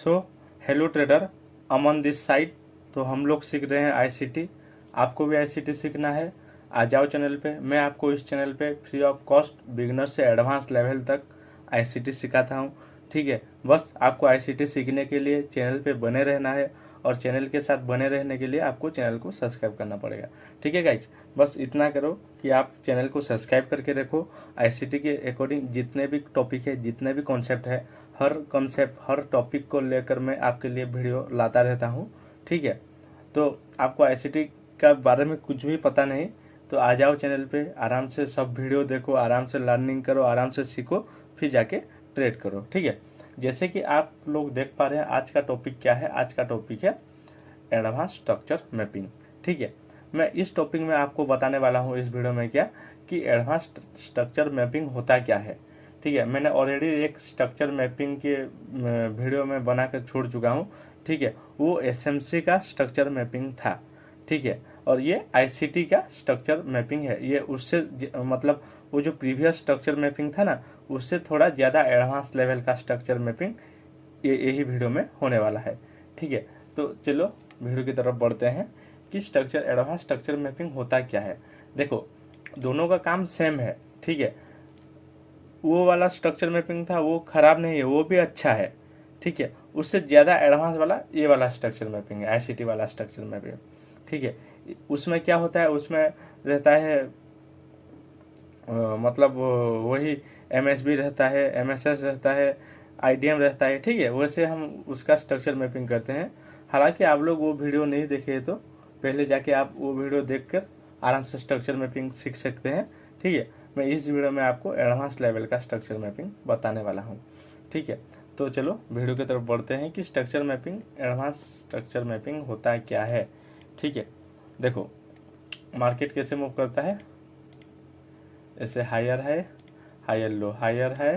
So hello trader, Aman this side. तो हम लोग सीख रहे हैं आईसीटी। आपको भी आईसीटी सीखना है, आ जाओ चैनल पे। मैं आपको इस चैनल पे फ्री ऑफ कॉस्ट बिगिनर से एडवांस लेवल तक आईसीटी सिखाता हूँ। ठीक है, बस आपको आईसीटी सीखने के लिए चैनल पे बने रहना है, और चैनल के साथ बने रहने के लिए आपको चैनल को सब्सक्राइब करना पड़ेगा। ठीक है गाइज, बस इतना करो कि आप चैनल को सब्सक्राइब करके रखो। आईसीटी के अकॉर्डिंग जितने भी टॉपिक है, जितने भी कॉन्सेप्ट है, हर कॉन्सेप्ट हर टॉपिक को लेकर मैं आपके लिए वीडियो लाता रहता हूँ। ठीक है, तो आपको आईसीटी का बारे में कुछ भी पता नहीं तो आ जाओ चैनल पे, आराम से सब वीडियो देखो, आराम से लर्निंग करो, आराम से सीखो, फिर जाके ट्रेड करो। ठीक है, जैसे कि आप लोग देख पा रहे हैं आज का टॉपिक क्या है। आज का टॉपिक है एडवांस स्ट्रक्चर मैपिंग। ठीक है, मैं इस टॉपिक में आपको बताने वाला हूँ इस वीडियो में क्या कि एडवांस स्ट्रक्चर मैपिंग होता क्या है। ठीक है, मैंने ऑलरेडी एक स्ट्रक्चर मैपिंग के वीडियो में बना कर छोड़ चुका हूँ। ठीक है, वो एसएमसी का स्ट्रक्चर मैपिंग था। ठीक है, और ये आईसीटी का स्ट्रक्चर मैपिंग है। ये उससे मतलब वो जो प्रीवियस स्ट्रक्चर मैपिंग था ना, उससे थोड़ा ज़्यादा एडवांस लेवल का स्ट्रक्चर मैपिंग यही वीडियो में होने वाला है। ठीक है, तो चलो वीडियो की तरफ बढ़ते हैं कि स्ट्रक्चर एडवांस स्ट्रक्चर मैपिंग होता क्या है। देखो, दोनों का काम सेम है। ठीक है, वो वाला स्ट्रक्चर मैपिंग था वो खराब नहीं है, वो भी अच्छा है। ठीक है, उससे ज़्यादा एडवांस वाला ये वाला स्ट्रक्चर मैपिंग है, आईसीटी वाला स्ट्रक्चर मैपिंग। ठीक है, उसमें क्या होता है, उसमें रहता है मतलब वही एमएसबी रहता है, एमएसएस रहता है, आईडीएम रहता है। ठीक है, वैसे हम उसका स्ट्रक्चर मैपिंग करते हैं। हालांकि आप लोग वो वीडियो नहीं देखे तो पहले जाके आप वो वीडियो देखकर आराम से स्ट्रक्चर मैपिंग सीख सकते हैं। ठीक है, मैं इस वीडियो में आपको एडवांस लेवल का स्ट्रक्चर मैपिंग बताने वाला हूँ। ठीक है, तो चलो वीडियो की तरफ बढ़ते हैं कि structure mapping advance structure mapping होता है क्या है। ठीक है, देखो मार्केट कैसे मूव करता है, ऐसे हायर है, हायर लो, हायर है,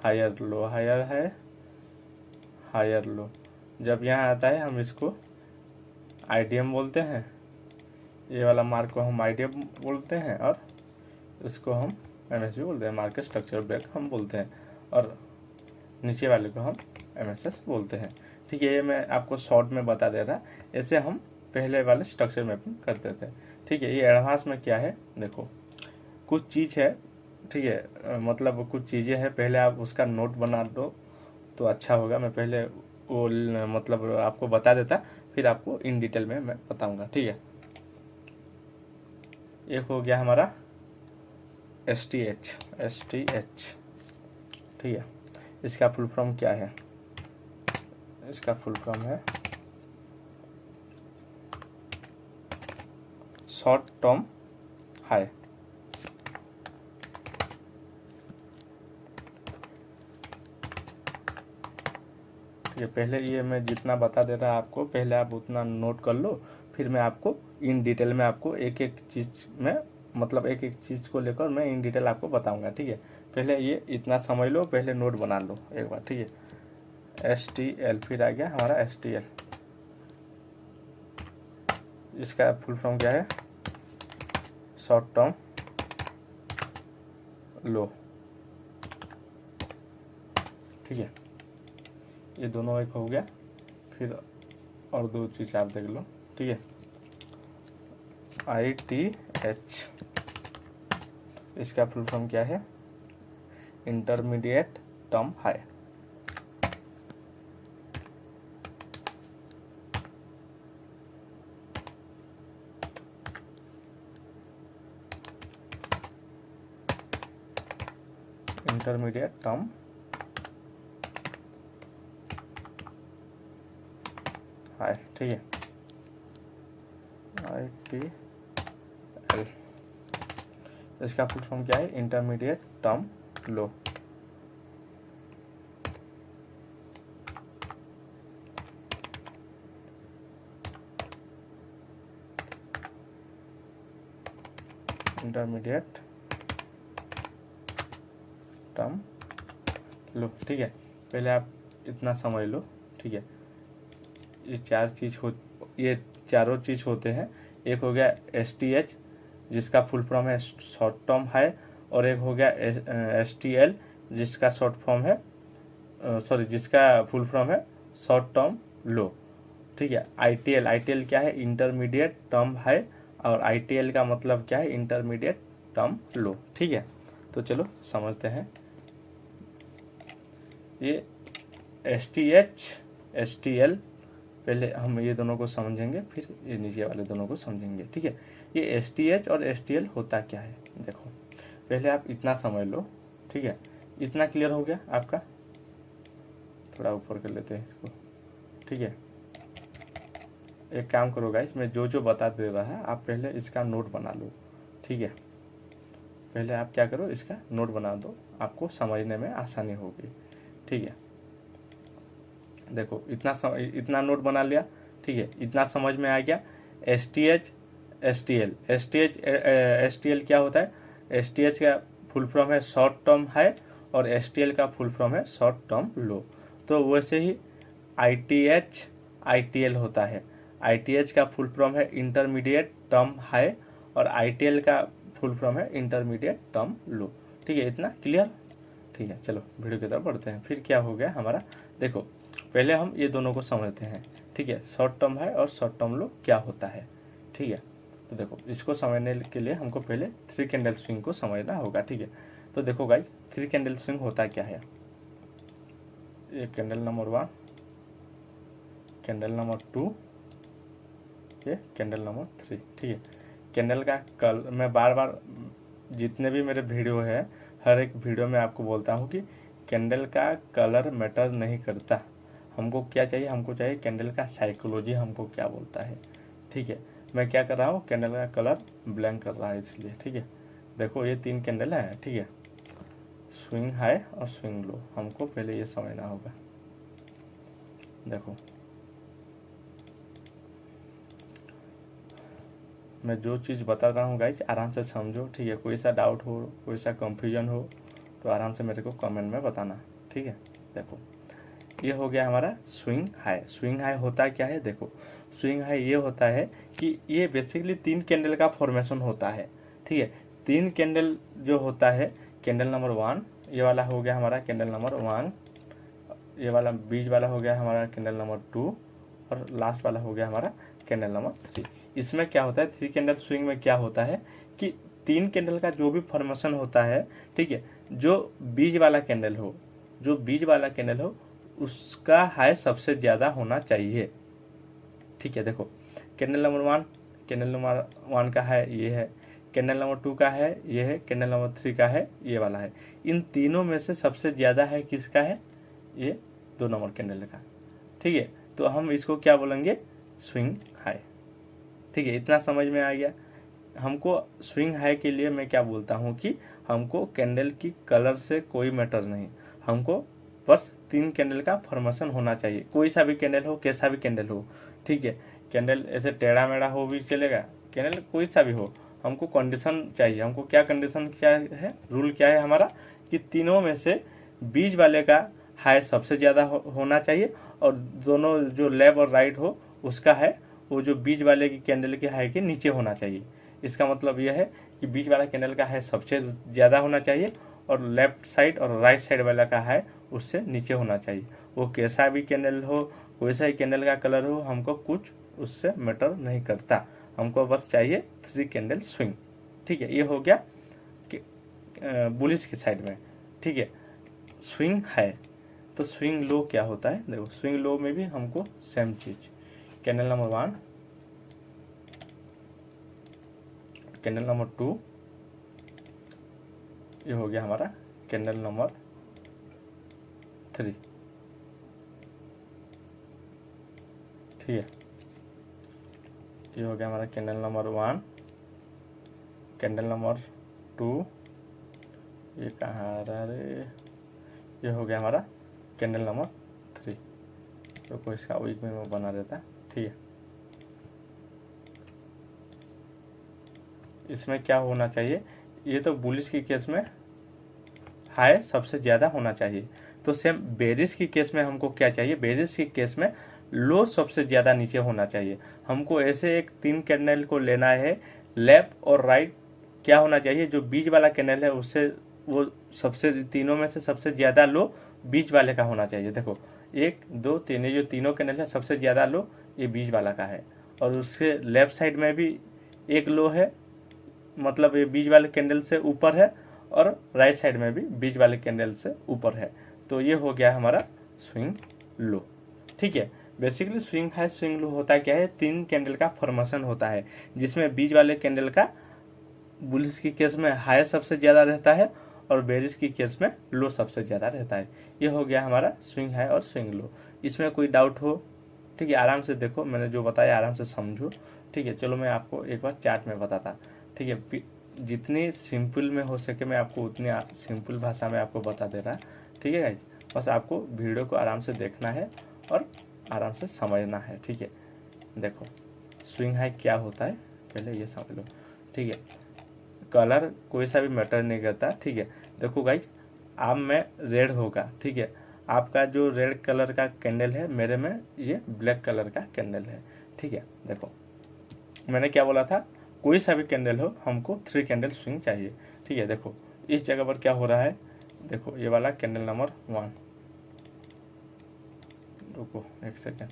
हायर लो, हायर है, हायर लो। जब यहाँ आता है हम इसको आईडीएम बोलते हैं, ये वाला मार्क को हम आईडीएम बोलते हैं, और इसको हम एमएसबी बोलते हैं, मार्केट स्ट्रक्चर ब्रेक हम बोलते हैं, और नीचे वाले को हम एमएसएस बोलते हैं। ठीक है, ये मैं आपको शॉर्ट में बता दे रहा, ऐसे हम पहले वाले स्ट्रक्चर मैपिंग करते थे। ठीक है, ये एडवांस में क्या है, देखो कुछ चीज़ है। ठीक है, मतलब कुछ चीज़ें हैं, पहले आप उसका नोट बना दो तो अच्छा होगा। मैं पहले वो मतलब आपको बता देता, फिर आपको इन डिटेल में मैं बताऊंगा। ठीक है, एक हो गया हमारा STH। ठीक है, इसका फुल फॉर्म क्या है, इसका फुल फॉर्म है शॉर्ट टर्म हाई। ये पहले ये मैं जितना बता दे रहा आपको, पहले आप उतना नोट कर लो, फिर मैं आपको इन डिटेल में आपको एक एक चीज़ में मतलब एक एक चीज़ को लेकर मैं इन डिटेल आपको बताऊंगा। ठीक है, पहले ये इतना समझ लो, पहले नोट बना लो एक बार। ठीक है, STL, फिर आ गया हमारा STL। इसका फुल फॉर्म क्या है, शॉर्ट टर्म लो। ठीक है, ये दोनों एक हो गया, फिर और दो चीज़ आप देख लो। ठीक है, ITH, इसका फुल फॉर्म क्या है, intermediate term high. Intermediate term high. ठीक है, ITL, इसका फुल फॉर्म क्या है, इंटरमीडिएट टर्म लो। इंटरमीडिएट टर्म लो। ठीक है, पहले आप इतना समझ लो। ठीक है, ये चारों चीज़ होते हैं। एक हो गया STH, जिसका फुल फॉर्म है शॉर्ट टर्म हाई, और एक हो गया STL, जिसका शॉर्ट फॉर्म है जिसका फुल फॉर्म है शॉर्ट टर्म लो। ठीक है, ITL, ITL क्या है, इंटरमीडिएट टर्म हाई, और ITL का मतलब क्या है, इंटरमीडिएट टर्म लो। ठीक है, तो चलो समझते हैं। ये STH STL, पहले हम ये दोनों को समझेंगे, फिर ये नीचे वाले दोनों को समझेंगे। ठीक है, ये STH और STL होता क्या है, देखो पहले आप इतना समझ लो। ठीक है, इतना क्लियर हो गया आपका, थोड़ा ऊपर कर लेते हैं इसको। ठीक है, एक काम करो गाइस, मैं जो जो बता दे रहा है आप पहले इसका नोट बना लो। ठीक है, पहले आप क्या करो, इसका नोट बना दो, आपको समझने में आसानी होगी। ठीक है, देखो इतना नोट बना लिया। ठीक है, इतना समझ में आ गया। STH STL, STL क्या होता है, STH का फुल फॉर्म है शॉर्ट टर्म हाई, और STL का फुल फॉर्म है शॉर्ट टर्म लो। तो वैसे ही ITH ITL होता है। ITH का फुल फॉर्म है इंटरमीडिएट टर्म हाई, और ITL का फुल फॉर्म है इंटरमीडिएट टर्म लो। ठीक है, इतना क्लियर। ठीक है, चलो वीडियो की तरफ बढ़ते हैं। फिर क्या हो गया हमारा, देखो पहले हम ये दोनों को समझते हैं। ठीक है, शॉर्ट टर्म हाई और शॉर्ट टर्म लो क्या होता है। ठीक है, तो देखो इसको समझने के लिए हमको पहले 3 कैंडल स्विंग को समझना होगा। ठीक है, तो देखो गाइस 3 कैंडल स्विंग होता क्या है, ये कैंडल नंबर 1, कैंडल नंबर 2, ये कैंडल नंबर 3। ठीक है, कैंडल का कलर मैं बार बार जितने भी मेरे वीडियो है, हर एक वीडियो में आपको बोलता हूँ कि कैंडल का कलर मैटर नहीं करता। हमको क्या चाहिए, हमको चाहिए कैंडल का साइकोलॉजी हमको क्या बोलता है। ठीक है, मैं क्या कर रहा हूँ, कैंडल का कलर ब्लैंक कर रहा है इसलिए। ठीक है, देखो ये 3 कैंडल है। ठीक है, स्विंग हाई और स्विंग लो, हमको पहले ये समझना होगा। देखो मैं जो चीज़ बता रहा हूँ गाइज आराम से समझो। ठीक है, कोई सा डाउट हो, कोई सा कंफ्यूजन हो तो आराम से मेरे को कमेंट में बताना। ठीक है, देखो ये हो गया हमारा स्विंग हाई। स्विंग हाई होता क्या है, देखो स्विंग हाई ये होता है कि ये बेसिकली 3 कैंडल का फॉर्मेशन होता है। ठीक है, 3 कैंडल जो होता है, कैंडल नंबर 1 ये वाला हो गया हमारा कैंडल नंबर 1, ये वाला बीच वाला हो गया हमारा कैंडल नंबर 2, और लास्ट वाला हो गया हमारा कैंडल नंबर 3। इसमें क्या होता है, 3 कैंडल स्विंग में क्या होता है कि 3 कैंडल का जो भी फॉर्मेशन होता है, ठीक है, जो बीच वाला कैंडल हो, जो बीच वाला कैंडल हो उसका हाई सबसे ज़्यादा होना चाहिए। ठीक है, देखो कैंडल नंबर 1, कैंडल नंबर 1 का है ये है, कैंडल नंबर 2 का है ये है, कैंडल नंबर 3 का है ये वाला है। इन तीनों में से सबसे ज़्यादा है किसका है, ये 2 नंबर कैंडल का। ठीक है, तो हम इसको क्या बोलेंगे, स्विंग हाई। ठीक है, इतना समझ में आ गया। हमको स्विंग हाई के लिए मैं क्या बोलता हूँ कि हमको कैंडल की कलर से कोई मैटर नहीं, हमको बस 3 कैंडल का फॉर्मेशन होना चाहिए। कोई सा भी कैंडल हो, कैसा भी कैंडल हो। ठीक है, कैंडल ऐसे टेढ़ा मेढ़ा हो भी चलेगा, कैंडल कोई सा भी हो, हमको कंडीशन चाहिए। हमको क्या कंडीशन क्या है, रूल क्या है हमारा कि तीनों में से बीच वाले का हाई सबसे ज़्यादा होना चाहिए, और दोनों जो लेफ्ट और राइट हो उसका है वो जो बीच वाले की कैंडल के हाई के नीचे होना चाहिए। इसका मतलब यह है कि बीच वाला कैंडल का हाई सबसे ज़्यादा होना चाहिए, और लेफ्ट साइड और राइट साइड वाला का हाई उससे नीचे होना चाहिए। वो कैसा भी कैंडल हो, कोई सा ही कैंडल का कलर हो, हमको कुछ उससे मैटर नहीं करता, हमको बस चाहिए 3 कैंडल स्विंग। ठीक है, ये हो गया कि बुलिश की साइड में। ठीक है, स्विंग हाई। तो स्विंग लो क्या होता है, देखो स्विंग लो में भी हमको सेम चीज, कैंडल नंबर 1, कैंडल नंबर 2, ये हो गया हमारा कैंडल नंबर 3। ठीक है, ये हो गया हमारा कैंडल नंबर 1, कैंडल नंबर 2, ये कहाँ आ रहा है, ये हो गया हमारा कैंडल नंबर 3। तो कोई इसका वीक में मैं बना देता। ठीक है, इसमें क्या होना चाहिए, ये तो बुलिश की केस में हाई सबसे ज़्यादा होना चाहिए। तो सेम बेरिश की केस में हमको क्या चाहिए, बेरिश की केस में लो सबसे ज़्यादा नीचे होना चाहिए। हमको ऐसे एक 3 कैंडल को लेना है, लेफ्ट और राइट क्या होना चाहिए, जो बीच वाला कैंडल है उससे वो सबसे तीनों में से सबसे ज़्यादा लो बीच वाले का होना चाहिए। देखो 1 2 3, ये जो तीनों कैंडल है सबसे ज़्यादा लो ये बीच वाला का है, और उसके लेफ्ट साइड में भी एक लो है, मतलब ये बीच वाले कैंडल से ऊपर है, और राइट साइड में भी बीच वाले कैंडल से ऊपर है। तो ये हो गया हमारा स्विंग लो। ठीक है, basically swing high swing low होता क्या है, 3 कैंडल का फॉर्मेशन होता है, जिसमें बीच वाले कैंडल का बुलिश की केस में हाई सबसे ज़्यादा रहता है और बेरिश की केस में लो सबसे ज़्यादा रहता है। ये हो गया हमारा स्विंग हाई और स्विंग लो। इसमें कोई डाउट हो, ठीक है, आराम से देखो, मैंने जो बताया आराम से समझो। ठीक है, चलो मैं आपको एक बार चार्ट में बताता। ठीक है, जितनी सिंपल में हो सके मैं आपको उतनी सिंपल भाषा में आपको बता दे रहा। ठीक है गाइज, बस आपको वीडियो को आराम से देखना है और आराम से समझना है। ठीक है, देखो स्विंग हाई क्या होता है पहले ये समझ लो। ठीक है, कलर कोई सा भी मैटर नहीं करता। ठीक है, देखो गाइज, आप में रेड होगा, ठीक है, आपका जो रेड कलर का कैंडल है, मेरे में ये ब्लैक कलर का कैंडल है। ठीक है, देखो मैंने क्या बोला था, कोई सा भी कैंडल हो हमको 3 कैंडल स्विंग चाहिए। ठीक है, देखो इस जगह पर क्या हो रहा है, देखो ये वाला कैंडल नंबर 1, रुको एक सेकेंड,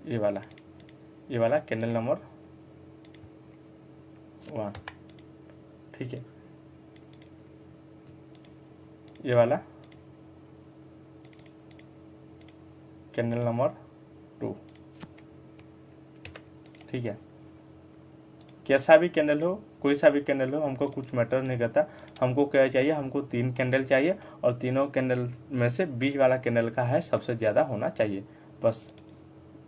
ये वाला कैंडल नंबर 1। ठीक है, ये वाला कैंडल नंबर 2। ठीक है, कैसा भी कैंडल हो, कोई सा भी कैंडल हो, हमको कुछ मैटर नहीं करता। हमको क्या चाहिए, हमको 3 कैंडल चाहिए, और तीनों कैंडल में से बीच वाला कैंडल का है सबसे ज़्यादा होना चाहिए, बस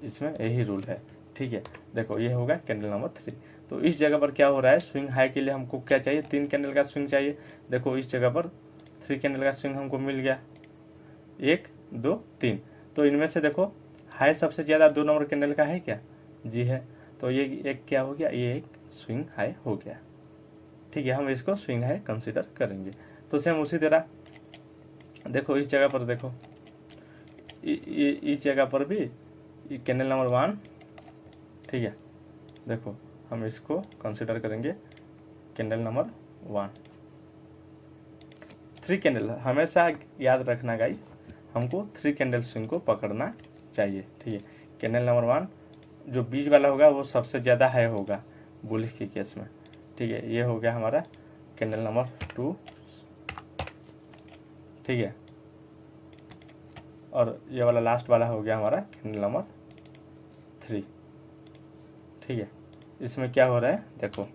इसमें यही रूल है। ठीक है, देखो ये होगा कैंडल नंबर 3। तो इस जगह पर क्या हो रहा है, स्विंग हाई के लिए हमको क्या चाहिए, 3 कैंडल का स्विंग चाहिए। देखो इस जगह पर 3 कैंडल का स्विंग हमको मिल गया, 1 2 3। तो इनमें से देखो हाई सबसे ज़्यादा 2 नंबर कैंडल का है क्या, जी है, तो ये एक क्या हो गया, ये एक स्विंग हाई हो गया। ठीक है, हम इसको स्विंग हाई कंसीडर करेंगे। तो सेम उसी तरह देखो इस जगह पर, देखो इस जगह पर भी कैंडल नंबर 1। ठीक है, देखो हम इसको कंसीडर करेंगे कैंडल नंबर 1। 3 कैंडल हमेशा याद रखना गाइस, हमको 3 कैंडल स्विंग को पकड़ना चाहिए। ठीक है, कैंडल नंबर 1 जो बीच वाला होगा वो सबसे ज़्यादा हाई होगा बुलिश के केस में। ठीक है, ये हो गया हमारा कैंडल नंबर 2। ठीक है, और ये वाला लास्ट वाला हो गया हमारा कैंडल नंबर 3। ठीक है, इसमें क्या हो रहा है, देखो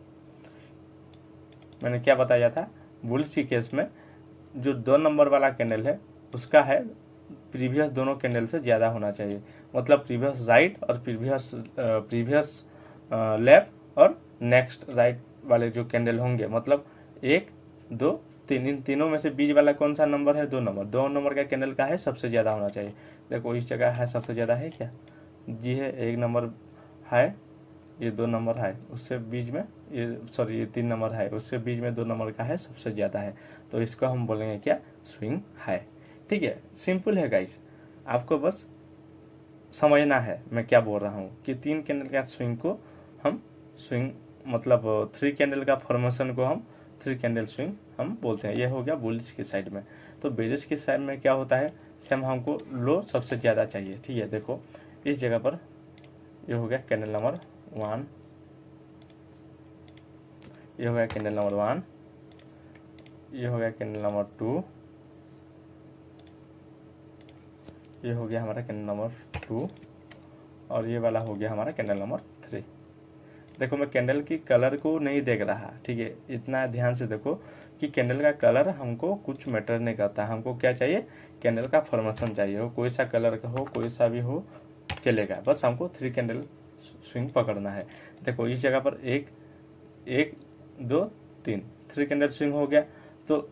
मैंने क्या बताया था, बुलिश के केस में जो 2 नंबर वाला कैंडल है उसका है प्रीवियस दोनों कैंडल से ज़्यादा होना चाहिए, मतलब प्रीवियस राइट और प्रीवियस लेफ्ट और नेक्स्ट राइट वाले जो कैंडल होंगे, मतलब 1 2 3, इन तीनों में से बीच वाला कौन सा नंबर है, 2 नंबर। 2 नंबर का कैंडल का है सबसे ज़्यादा होना चाहिए। देखो इस जगह है सबसे ज़्यादा है क्या, जी है, 1 नंबर है, ये 2 नंबर है, उससे बीच में ये सॉरी ये 3 नंबर है, उससे बीच में 2 नंबर का है सबसे ज़्यादा है, तो इसको हम बोलेंगे क्या, स्विंग हाई। ठीक है, सिंपल है गाइस, आपको बस समझना है मैं क्या बोल रहा हूँ कि 3 कैंडल का स्विंग को हम स्विंग मतलब 3 कैंडल का फॉर्मेशन को हम 3 कैंडल स्विंग हम बोलते हैं। ये हो गया बुलिश की साइड में। तो बेरिश की साइड में क्या होता है, सेम हमको लो सबसे ज़्यादा चाहिए। ठीक है, देखो इस जगह पर ये हो गया कैंडल नंबर 1, ये हो गया कैंडल नंबर 1, ये हो गया कैंडल नंबर 2, ये हो गया हमारा कैंडल नंबर 2, और ये वाला हो गया हमारा कैंडल नंबर 3। देखो मैं कैंडल की कलर को नहीं देख रहा, ठीक है, इतना ध्यान से देखो कि कैंडल का कलर हमको कुछ मैटर नहीं करता। हमको क्या चाहिए, कैंडल का फॉर्मेशन चाहिए, हो कोई सा कलर का हो, कोई सा भी हो चलेगा, बस हमको 3 कैंडल स्विंग पकड़ना है। देखो इस जगह पर 1 2 3 3 कैंडल स्विंग हो गया। तो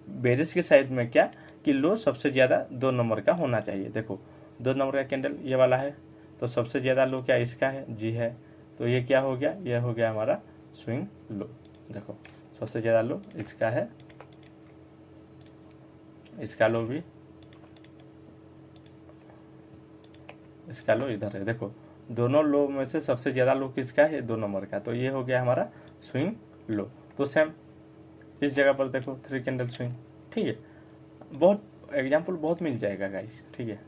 बेरिश की साइड में क्या कि लो सबसे ज़्यादा 2 नंबर का होना चाहिए। देखो 2 नंबर का कैंडल ये वाला है, तो सबसे ज़्यादा लो क्या इसका है, जी है, तो ये क्या हो गया, ये हो गया हमारा स्विंग लो। देखो सबसे ज़्यादा लो इसका है, इसका लो भी, इसका लो इधर है। देखो दोनों लो में से सबसे ज़्यादा लो किसका है, 2 नंबर का, तो ये हो गया हमारा स्विंग लो। तो सेम इस जगह पर देखो 3 कैंडल स्विंग। ठीक है, बहुत एग्जाम्पल बहुत मिल जाएगा गाइस, ठीक है,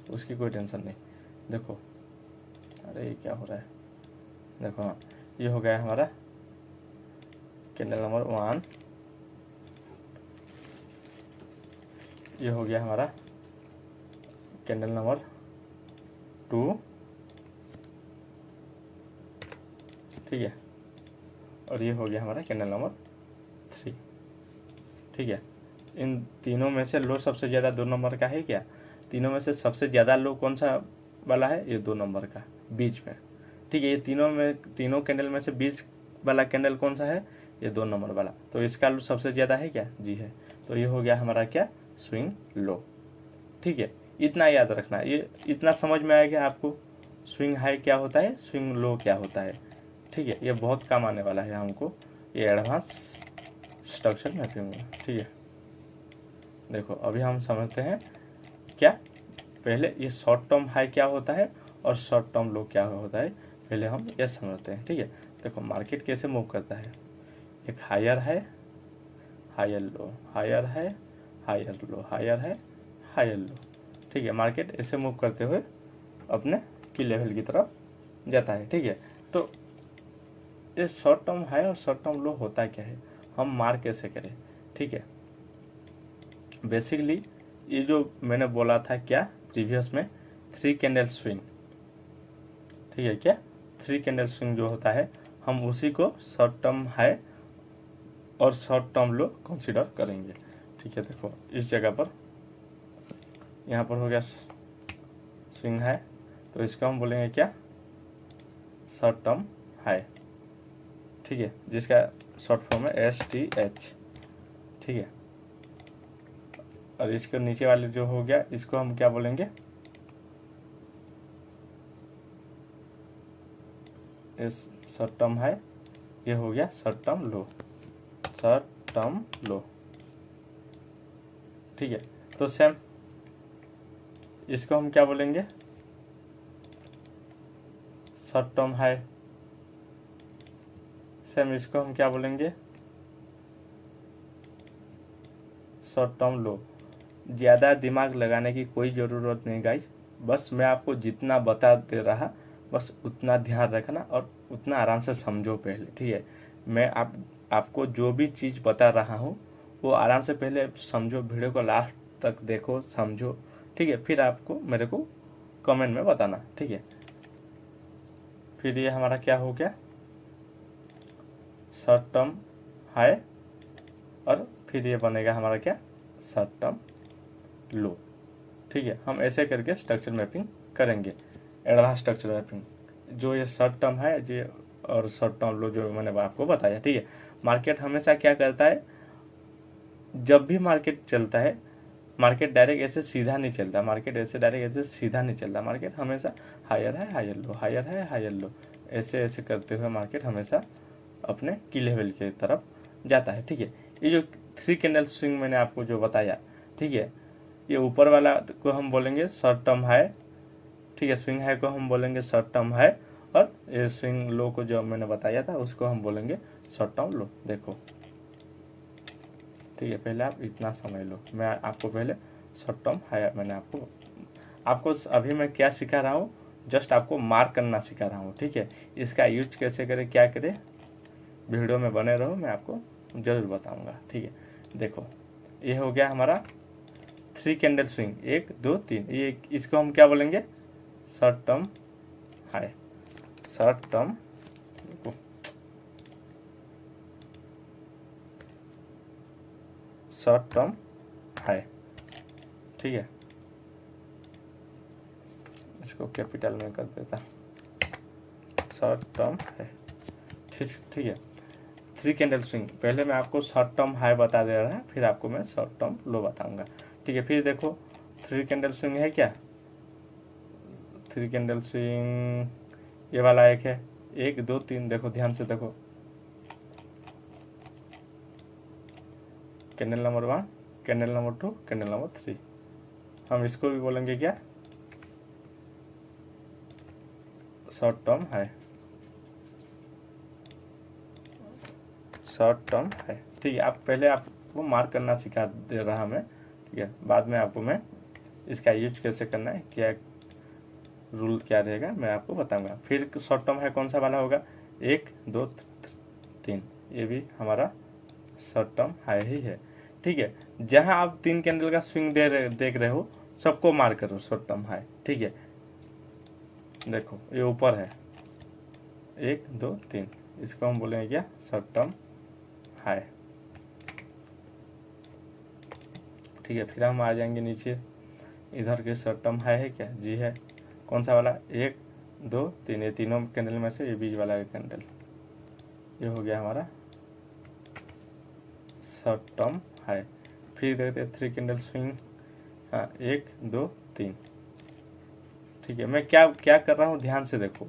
उसकी कोई टेंशन नहीं। देखो, अरे ये क्या हो रहा है, देखो हाँ, ये हो गया हमारा कैंडल नंबर 1, ये हो गया हमारा कैंडल नंबर 2, ठीक है, और ये हो गया हमारा कैंडल नंबर 3, ठीक है। इन तीनों में से लो सबसे ज़्यादा 2 नंबर का है क्या? तीनों में से सबसे ज़्यादा लो कौन सा वाला है? ये 2 नंबर का बीच में, ठीक है। ये तीनों कैंडल में से बीच वाला कैंडल कौन सा है? ये 2 नंबर वाला। तो इसका लो सबसे ज़्यादा है क्या? जी है। तो ये हो गया हमारा क्या? स्विंग लो, ठीक है। इतना याद रखना, ये इतना समझ में आएगा आपको, स्विंग हाई क्या होता है, स्विंग लो क्या होता है, ठीक है। ये बहुत काम आने वाला है हमको, ये एडवांस स्ट्रक्चर मैपिंग में, ठीक है। देखो अभी हम समझते हैं क्या, पहले ये शॉर्ट टर्म हाई क्या होता है और शॉर्ट टर्म लो क्या होता है, पहले हम ये समझते हैं, ठीक है। देखो मार्केट कैसे मूव करता है, एक हायर है, हायर लो, हायर है, हायर लो, हायर है, हायर लो, ठीक है। मार्केट ऐसे मूव करते हुए अपने की लेवल की तरफ जाता है, ठीक है। तो ये शॉर्ट टर्म हाई और शॉर्ट टर्म लो होता क्या है, हम मार्क कैसे करें, ठीक है। बेसिकली ये जो मैंने बोला था क्या प्रीवियस में, 3 कैंडल स्विंग, ठीक है, क्या 3 कैंडल स्विंग जो होता है, हम उसी को शॉर्ट टर्म हाई और शॉर्ट टर्म लो कंसीडर करेंगे, ठीक है। देखो इस जगह पर, यहाँ पर हो गया स्विंग हाई, तो इसको हम बोलेंगे क्या, शॉर्ट टर्म हाई, ठीक है, जिसका शॉर्ट फॉर्म है STH, ठीक है। और इसके नीचे वाले जो हो गया, इसको हम क्या बोलेंगे, इस शॉर्ट टर्म हाई, ये हो गया शॉर्ट टर्म लो, शॉर्ट टर्म लो, ठीक है। तो सेम इसको हम क्या बोलेंगे, शॉर्ट टर्म हाई, सेम इसको हम क्या बोलेंगे, शॉर्ट टर्म लो। ज़्यादा दिमाग लगाने की कोई ज़रूरत नहीं गाइस, बस मैं आपको जितना बता दे रहा, बस उतना ध्यान रखना और उतना आराम से समझो पहले, ठीक है। मैं आपको जो भी चीज़ बता रहा हूँ वो आराम से पहले समझो, वीडियो को लास्ट तक देखो, समझो, ठीक है। फिर आपको मेरे को कमेंट में बताना, ठीक है। फिर ये हमारा क्या हो गया, शॉर्ट टर्म हाई, और फिर ये बनेगा हमारा क्या, शॉर्ट टर्म लो, ठीक है। हम ऐसे करके स्ट्रक्चर मैपिंग करेंगे, एडवांस स्ट्रक्चर मैपिंग, जो ये शॉर्ट टर्म है जी और शॉर्ट टर्म लो जो मैंने आपको बताया, ठीक है। मार्केट हमेशा क्या करता है, जब भी मार्केट चलता है, मार्केट डायरेक्ट ऐसे सीधा नहीं चलता, मार्केट ऐसे डायरेक्ट ऐसे सीधा नहीं चलता, मार्केट हमेशा हायर है, हायर लो, हायर है, हायर लो, ऐसे ऐसे करते हुए मार्केट हमेशा अपने की लेवल की तरफ जाता है, ठीक है। ये जो 3 कैंडल स्विंग मैंने आपको जो बताया, ठीक है, ये ऊपर वाला को हम बोलेंगे शॉर्ट टर्म हाई, ठीक है, स्विंग हाई को हम बोलेंगे शॉर्ट टर्म हाई, और ये स्विंग लो को जो मैंने बताया था उसको हम बोलेंगे शॉर्ट टर्म लो। देखो ठीक है, पहले आप इतना समझ लो, मैं आपको पहले शॉर्ट टर्म हाई मैंने आपको अभी मैं क्या सिखा रहा हूँ, जस्ट आपको मार्क करना सिखा रहा हूँ, ठीक है। इसका यूज कैसे करें, क्या करें, वीडियो में बने रहो, मैं आपको जरूर बताऊंगा, ठीक है। देखो ये हो गया हमारा 3 कैंडल स्विंग, 1 2 3, ये इसको हम क्या बोलेंगे, short term high, short term, short term high, ठीक है। इसको कैपिटल में कर देता, शॉर्ट टर्म हाई, ठीक है। 3 कैंडल स्विंग, पहले मैं आपको शॉर्ट टर्म हाई बता दे रहा है, फिर आपको मैं शॉर्ट टर्म लो बताऊंगा, ठीक है। फिर देखो 3 कैंडल स्विंग है क्या, 3 कैंडल स्विंग ये वाला एक है, 1 2 3, देखो ध्यान से देखो, candle number 1, candle number 2, candle number 3, हम इसको भी बोलेंगे क्या, short term high, short term है, ठीक है। आप पहले आपको मार्क करना सिखा दे रहा मैं, ठीक है, बाद में आपको मैं इसका यूज कैसे करना है, क्या रूल क्या रहेगा मैं आपको बताऊंगा। फिर शॉर्ट टर्म हाई कौन सा वाला होगा, 1 2 3, ये भी हमारा शॉर्ट टर्म हाई ही है। ठीक है, जहां आप 3 कैंडल का स्विंग देख रहे हो सबको मार करो शॉर्ट टर्म हाई। ठीक है, देखो ये ऊपर है 1 2 3, इसको हम बोलेंगे क्या, शॉर्ट टर्म हाई। ठीक है, फिर हम आ जाएंगे नीचे, इधर के शॉर्ट टर्म हाई है क्या, जी है। कौन सा वाला, 1 2 3, ये तीनों कैंडल में से ये बीच वाला कैंडल, ये हो गया हमारा शॉर्ट टर्म हाई। फिर देखते हैं 3 कैंडल स्विंग, हाँ 1 2 3। ठीक है, मैं क्या क्या कर रहा हूँ ध्यान से देखो,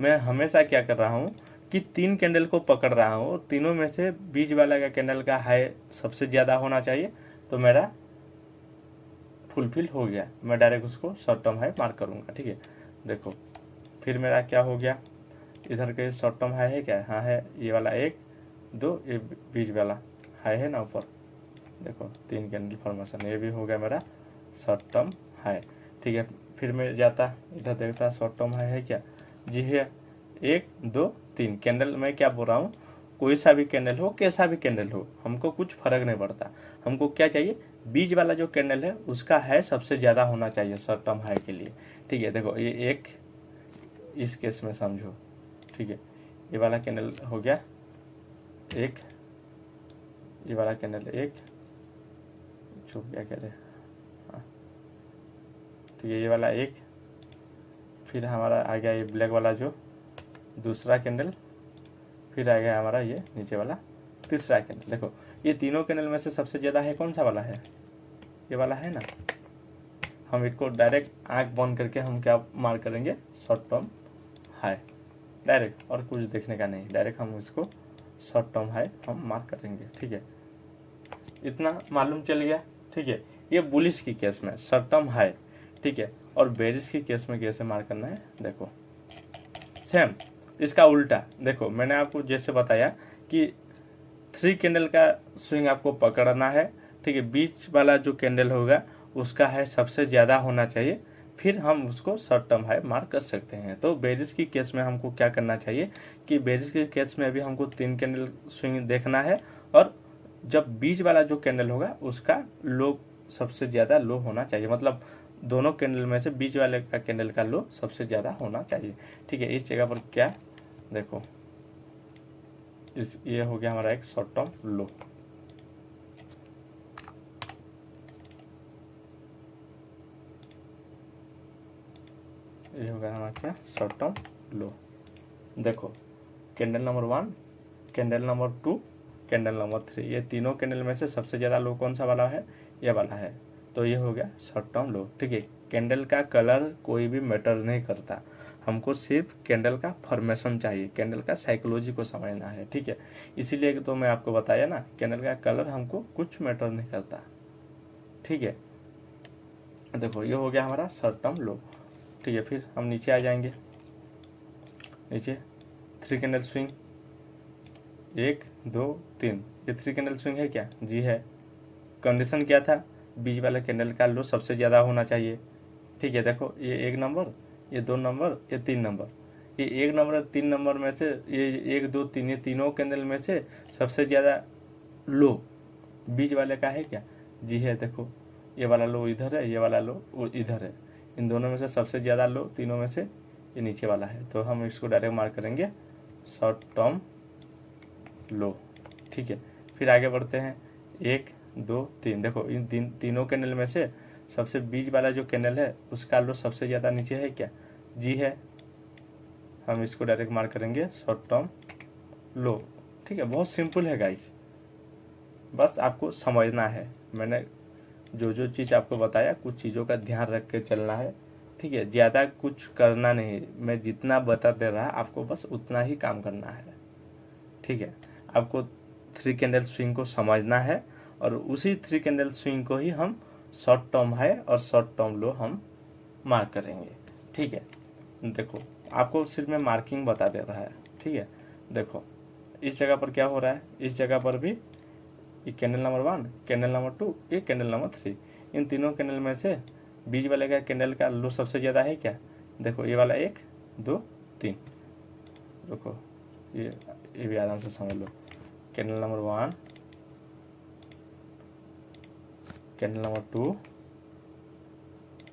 मैं हमेशा क्या कर रहा हूँ कि 3 कैंडल को पकड़ रहा हूँ, तीनों में से बीच वाला का कैंडल का हाई सबसे ज़्यादा होना चाहिए, तो मेरा फुलफिल हो गया, मैं डायरेक्ट उसको शॉर्ट टर्म हाई मार्क करूँगा। ठीक है, देखो फिर मेरा क्या हो गया, इधर के शॉर्ट टर्म हाई है क्या, हाँ है, ये वाला 1 2, ये बीच वाला हाई है ना ऊपर, देखो 3 कैंडल फॉर्मेशन, ये भी हो गया मेरा शॉर्ट टर्म हाई। ठीक है, फिर मैं जाता इधर देखता शॉर्ट टर्म हाई है क्या, जी है 1 2 3 कैंडल। मैं क्या बोल रहा हूँ, कोई सा भी कैंडल हो, कैसा भी कैंडल हो, हमको कुछ फर्क नहीं पड़ता, हमको क्या चाहिए, बीच वाला जो कैंडल है उसका हाई सबसे ज़्यादा होना चाहिए शॉर्ट टर्म हाई के लिए। ठीक है, देखो ये एक, इस केस में समझो। ठीक है, ये वाला कैंडल हो गया 1, ये वाला कैंडल 1, चुप क्या कह रहे, हाँ ठीक है, ये वाला 1, फिर हमारा आ गया ये ब्लैक वाला जो दूसरा कैंडल, फिर आ गया हमारा ये नीचे वाला तीसरा कैंडल। देखो ये तीनों कैंडल में से सबसे ज़्यादा है कौन सा वाला है, ये वाला है ना। हम इसको डायरेक्ट आंख बंद करके हम क्या मार्क करेंगे, शॉर्ट टर्म हाई डायरेक्ट, और कुछ देखने का नहीं, डायरेक्ट हम इसको शॉर्ट टर्म हाई हम मार्क करेंगे। ठीक है, इतना मालूम चल गया। ठीक है, ये बुलिश की केस में शॉर्ट टर्म हाई। ठीक है, और बेरिश की केस में कैसे मार्क करना है, देखो सेम इसका उल्टा। देखो मैंने आपको जैसे बताया कि 3 कैंडल का स्विंग आपको पकड़ना है। ठीक है, बीच वाला जो कैंडल होगा उसका हाई सबसे ज़्यादा होना चाहिए, फिर हम उसको शॉर्ट टर्म हाई मार्क कर सकते हैं। तो बेरिश की केस में हमको क्या करना चाहिए कि बेरिश के केस में अभी हमको 3 कैंडल स्विंग देखना है, और जब बीच वाला जो कैंडल होगा उसका लो सबसे ज़्यादा लो होना चाहिए, मतलब दोनों कैंडल में से बीच वाले का कैंडल का लो सबसे ज़्यादा होना चाहिए। ठीक है, इस जगह पर क्या, देखो ये हो गया हमारा एक शॉर्ट टर्म लो। ये होगा हमारा क्या, शॉर्ट टर्म लो। देखो candle number 1, candle number 2, candle number 3, ये तीनों कैंडल में से सबसे ज़्यादा लो कौन सा वाला है, ये वाला है, तो ये हो गया शॉर्ट टर्म लो। ठीक है, कैंडल का कलर कोई भी मैटर नहीं करता, हमको सिर्फ कैंडल का फॉर्मेशन चाहिए, कैंडल का साइकोलॉजी को समझना है। ठीक है, इसीलिए तो मैं आपको बताया ना, कैंडल का कलर हमको कुछ मैटर नहीं करता। ठीक है, देखो ये हो गया हमारा शॉर्ट टर्म लो। ठीक है, फिर हम नीचे आ जाएंगे, नीचे 3 कैंडल स्विंग, 1 2 3, ये 3 कैंडल स्विंग है क्या, जी है। कंडीशन क्या था, बीच वाला कैंडल का लो सबसे ज़्यादा होना चाहिए। ठीक है, देखो ये 1 नंबर, ये 2 नंबर, ये 3 नंबर, ये 1 नंबर 3 नंबर में से ये 1 2 3, ये तीनों कैंडल में से सबसे ज़्यादा लो बीच वाले का है क्या, जी है। देखो ये वाला लो इधर है, ये वाला लो इधर है, इन दोनों में से सबसे ज़्यादा लो तीनों में से ये नीचे वाला है, तो हम इसको डायरेक्ट मार्क करेंगे शॉर्ट टर्म लो। ठीक है, फिर आगे बढ़ते हैं, 1 2 3, देखो इन तीनों कैंडल में से सबसे बीच वाला जो कैंडल है उसका लो सबसे ज़्यादा नीचे है क्या, जी है। हम इसको डायरेक्ट मार्क करेंगे शॉर्ट टर्म लो। ठीक है, बहुत सिंपल है गाइस, बस आपको समझना है। मैंने जो जो चीज़ आपको बताया, कुछ चीज़ों का ध्यान रख के चलना है। ठीक है, ज़्यादा कुछ करना नहीं, मैं जितना बता दे रहा आपको बस उतना ही काम करना है। ठीक है, आपको 3 कैंडल स्विंग को समझना है, और उसी 3 कैंडल स्विंग को ही हम शॉर्ट टर्म हाई और शॉर्ट टर्म लो हम मार्क करेंगे। ठीक है, देखो आपको सिर्फ मैं मार्किंग बता दे रहा है। ठीक है, देखो इस जगह पर क्या हो रहा है, इस जगह पर भी ये कैंडल नंबर 1, कैंडल नंबर 2, ये कैंडल नंबर 3, इन तीनों कैंडल में से बीच वाले का कैंडल का लो सबसे ज़्यादा है क्या? देखो ये वाला 1 2 3, रुको ये भी आराम से समझ लो। कैंडल नंबर 1, कैंडल नंबर 2,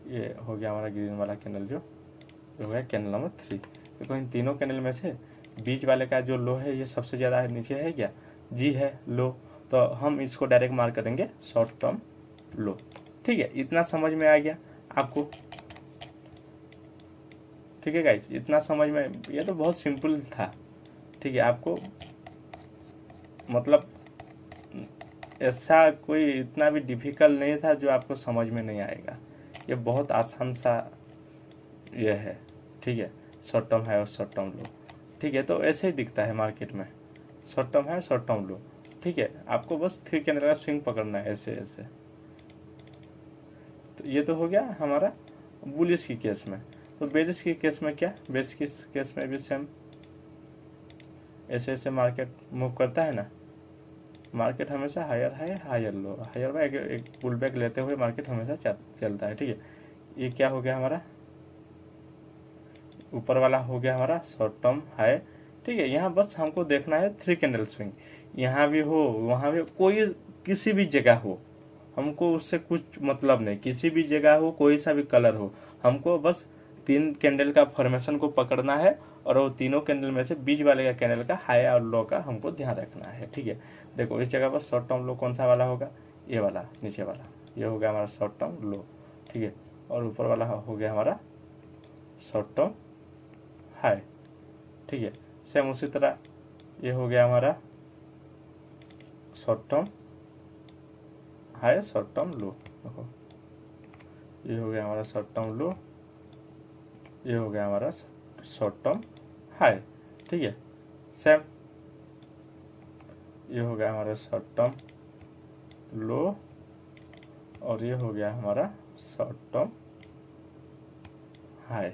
ये हो गया हमारा ग्रीन वाला कैंडल जो हो गया कैंडल नंबर 3। देखो इन तीनों कैंडल में से बीच वाले का जो लो है ये सबसे ज़्यादा नीचे है क्या? जी है लो, तो हम इसको डायरेक्ट मार्क करेंगे शॉर्ट टर्म लो। ठीक है, इतना समझ में आ गया आपको? ठीक है गाइस, इतना समझ में, ये तो बहुत सिंपल था। ठीक है, आपको मतलब ऐसा कोई इतना भी डिफिकल्ट नहीं था जो आपको समझ में नहीं आएगा। ये बहुत आसान सा ये है। ठीक है, शॉर्ट टर्म है और शॉर्ट टर्म लो। ठीक है, तो ऐसे ही दिखता है मार्केट में, शॉर्ट टर्म है शॉर्ट टर्म लो। ठीक है, आपको बस 3 कैंडल का स्विंग पकड़ना है ऐसे ऐसे। तो ये तो हो गया हमारा बुलिश की केस में। तो बेरिश की केस में क्या? बेरिश की केस में भी सेम ऐसे ऐसे मार्केट मूव करता है ना। मार्केट हमेशा higher high higher low, higher by एक पुल बैक लेते हुए मार्केट हमेशा चलता है। ठीक है, ये क्या हो गया हमारा? ऊपर वाला हो गया हमारा शॉर्ट टर्म हाई। ठीक है, यहाँ बस हमको देखना है 3 कैंडल स्विंग, यहाँ भी हो वहाँ भी, कोई किसी भी जगह हो, हमको उससे कुछ मतलब नहीं। किसी भी जगह हो, कोई सा भी कलर हो, हमको बस 3 कैंडल का फॉर्मेशन को पकड़ना है और वो तीनों कैंडल में से बीच वाले का कैंडल का हाई और लो का हमको ध्यान रखना है। ठीक है, देखो इस जगह पर शॉर्ट टर्म लो कौन सा वाला होगा? ये वाला नीचे वाला, ये हो गया हमारा शॉर्ट टर्म लो। ठीक है, और ऊपर वाला हो गया हमारा शॉर्ट टर्म हाई। ठीक है, सेम उसी तरह ये हो गया हमारा short term high short term लो। देखो ये हो गया हमारा शॉर्ट टर्म लो, ये हो गया हमारा शॉर्ट टर्म हाई। ठीक है, सेम ये हो गया हमारा शॉर्ट टर्म लो और ये हो गया हमारा शॉर्ट टर्म हाई।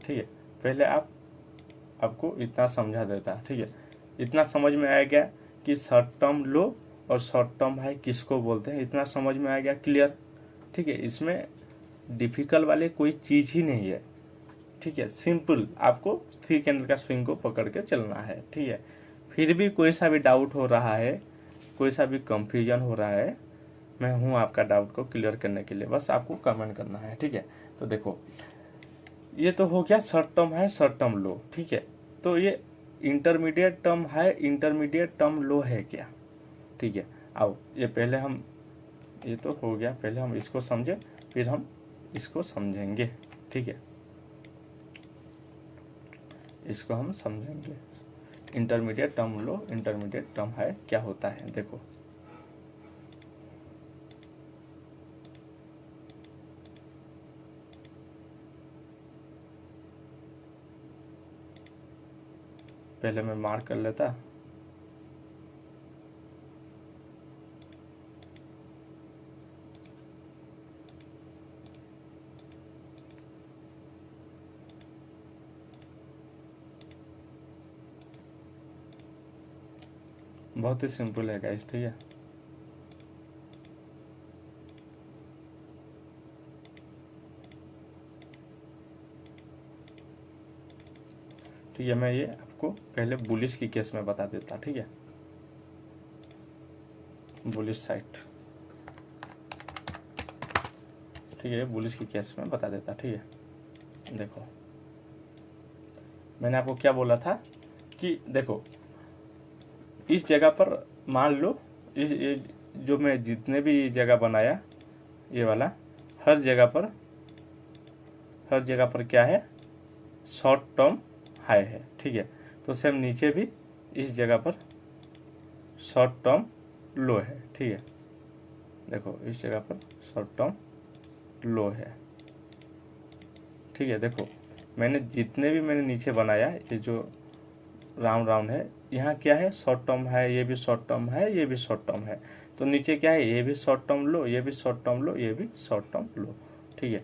ठीक है, पहले आपको इतना समझा देता। ठीक है, इतना समझ में आ गया कि शॉर्ट टर्म लो और शॉर्ट टर्म हाई किसको बोलते हैं, इतना समझ में आ गया क्लियर। ठीक है, इसमें डिफिकल्ट वाले कोई चीज़ ही नहीं है। ठीक है, सिंपल आपको 3 कैंडल का स्विंग को पकड़ के चलना है। ठीक है, फिर भी कोई सा भी डाउट हो रहा है, कोई सा भी कंफ्यूजन हो रहा है, मैं हूँ आपका डाउट को क्लियर करने के लिए, बस आपको कमेंट करना है। ठीक है, तो देखो ये तो हो गया शॉर्ट टर्म है शॉर्ट टर्म लो। ठीक है, तो ये इंटरमीडिएट टर्म है इंटरमीडिएट टर्म लो है क्या? ठीक है, आओ ये पहले हम, ये तो हो गया, पहले हम इसको समझे फिर हम इसको समझेंगे। ठीक है, इसको हम समझेंगे। इंटरमीडिएट टर्म लो इंटरमीडिएट टर्म हाई क्या होता है? देखो पहले मैं मार्क कर लेता। बहुत ही सिंपल है गाइस। ठीक है, ठीक है, मैं ये आपको पहले बुलिश की केस में बता देता। ठीक है, बुलिश साइड, ठीक है, बुलिश की केस में बता देता। ठीक है, देखो मैंने आपको क्या बोला था कि देखो इस जगह पर मान लो ये जो मैं जितने भी जगह बनाया ये वाला, हर जगह पर क्या है? शॉर्ट टर्म हाई है। ठीक है, तो सेम नीचे भी इस जगह पर शॉर्ट टर्म लो है। ठीक है, देखो इस जगह पर शॉर्ट टर्म लो है। ठीक है, देखो मैंने जितने भी मैंने नीचे बनाया, ये जो राउंड राउंड है, यहाँ क्या है? शॉर्ट टर्म है, ये भी शॉर्ट टर्म है, ये भी शॉर्ट टर्म है। तो नीचे क्या है? ये भी शॉर्ट टर्म लो, ये भी शॉर्ट टर्म लो, ये भी शॉर्ट टर्म लो। ठीक है,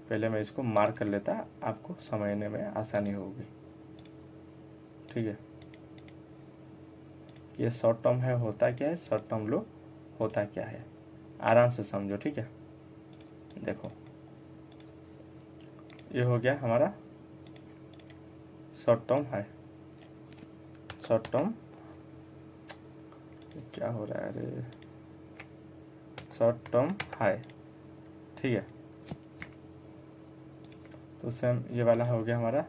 पहले मैं इसको मार्क कर लेता, आपको समझने में आसानी होगी। ठीक है, ये शॉर्ट टर्म है होता क्या है, शॉर्ट टर्म लो होता क्या है। आराम से समझो, ठीक है। देखो ये हो गया हमारा short term high, short term, क्या हो रहा है अरे, शॉर्ट टर्म हाई, ठीक है। तो सेम ये वाला हो गया हमारा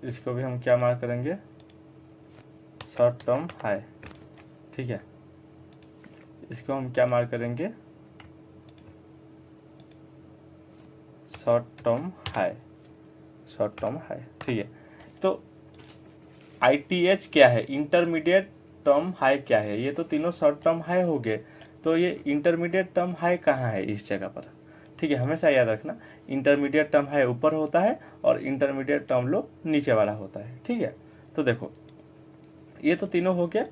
इसको भी हम क्या मार्क करेंगे, शॉर्ट टर्म हाई, ठीक है। इसको हम क्या मार्क करेंगे, short term high, short term high, ठीक है। तो ITH क्या है, इंटरमीडिएट टर्म हाई क्या है, ये तो तीनों शॉर्ट टर्म हाई हो गए। तो ये इंटरमीडिएट टर्म हाई कहाँ है, इस जगह पर, ठीक है। हमेशा याद रखना, इंटरमीडिएट टर्म हाई ऊपर होता है और इंटरमीडिएट टर्म लो नीचे वाला होता है, ठीक है। तो देखो ये तो तीनों हो गया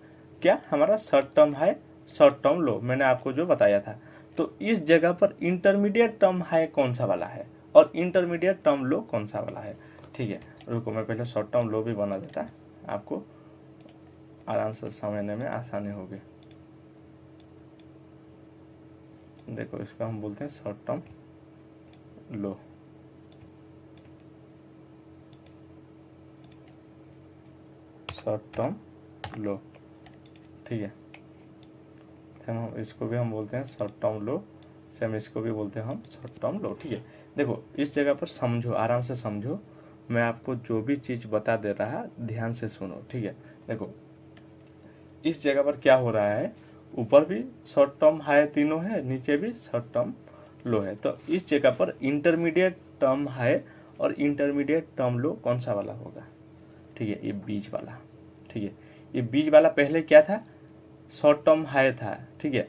क्या हमारा, short term high, short term लो, मैंने आपको जो बताया था। तो इस जगह पर इंटरमीडिएट टर्म हाई कौन सा वाला है और इंटरमीडिएट टर्म लो कौन सा वाला है, ठीक है। रुको मैं पहले शॉर्ट टर्म लो भी बना देता, आपको आराम से समझने में आसानी होगी। देखो इसको हम बोलते हैं शॉर्ट टर्म लो, शॉर्ट टर्म लो, ठीक है। हम इसको भी हम बोलते हैं शॉर्ट टर्म लो, सेम इसको भी बोलते हैं हम शॉर्ट टर्म लो, ठीक है। देखो इस जगह पर समझो, आराम से समझो, मैं आपको जो भी चीज़ बता दे रहा है ध्यान से सुनो, ठीक है। देखो इस जगह पर क्या हो रहा है, ऊपर भी शॉर्ट टर्म हाई तीनों है, नीचे भी शॉर्ट टर्म लो है। तो इस जगह पर इंटरमीडिएट टर्म हाई और इंटरमीडिएट टर्म लो कौन सा वाला होगा, ठीक है, ये बीच वाला, ठीक है। ये बीच वाला पहले क्या था, शॉर्ट टर्म हाई था, ठीक है।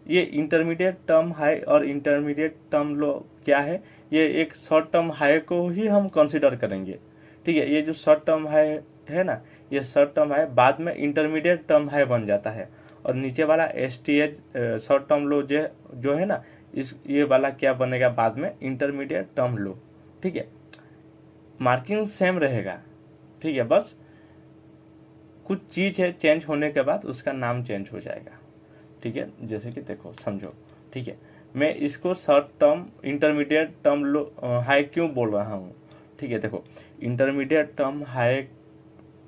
ये इंटरमीडिएट टर्म हाई और इंटरमीडिएट टर्म लो क्या है, ये एक शॉर्ट टर्म हाई को ही हम कंसीडर करेंगे, ठीक है। ये जो शॉर्ट टर्म हाई है ना, ये शॉर्ट टर्म हाई बाद में इंटरमीडिएट टर्म हाई बन जाता है, और नीचे वाला STH शॉर्ट टर्म लो जो है ना, इस ये वाला क्या बनेगा बाद में, इंटरमीडिएट टर्म लो, ठीक है। मार्किंग सेम रहेगा, ठीक है, बस कुछ चीज है चेंज होने के बाद उसका नाम चेंज हो जाएगा, ठीक है। जैसे कि देखो समझो, ठीक है, मैं इसको शॉर्ट टर्म इंटरमीडिएट टर्म लो हाई क्यों बोल रहा हूँ, ठीक है। देखो इंटरमीडिएट टर्म हाई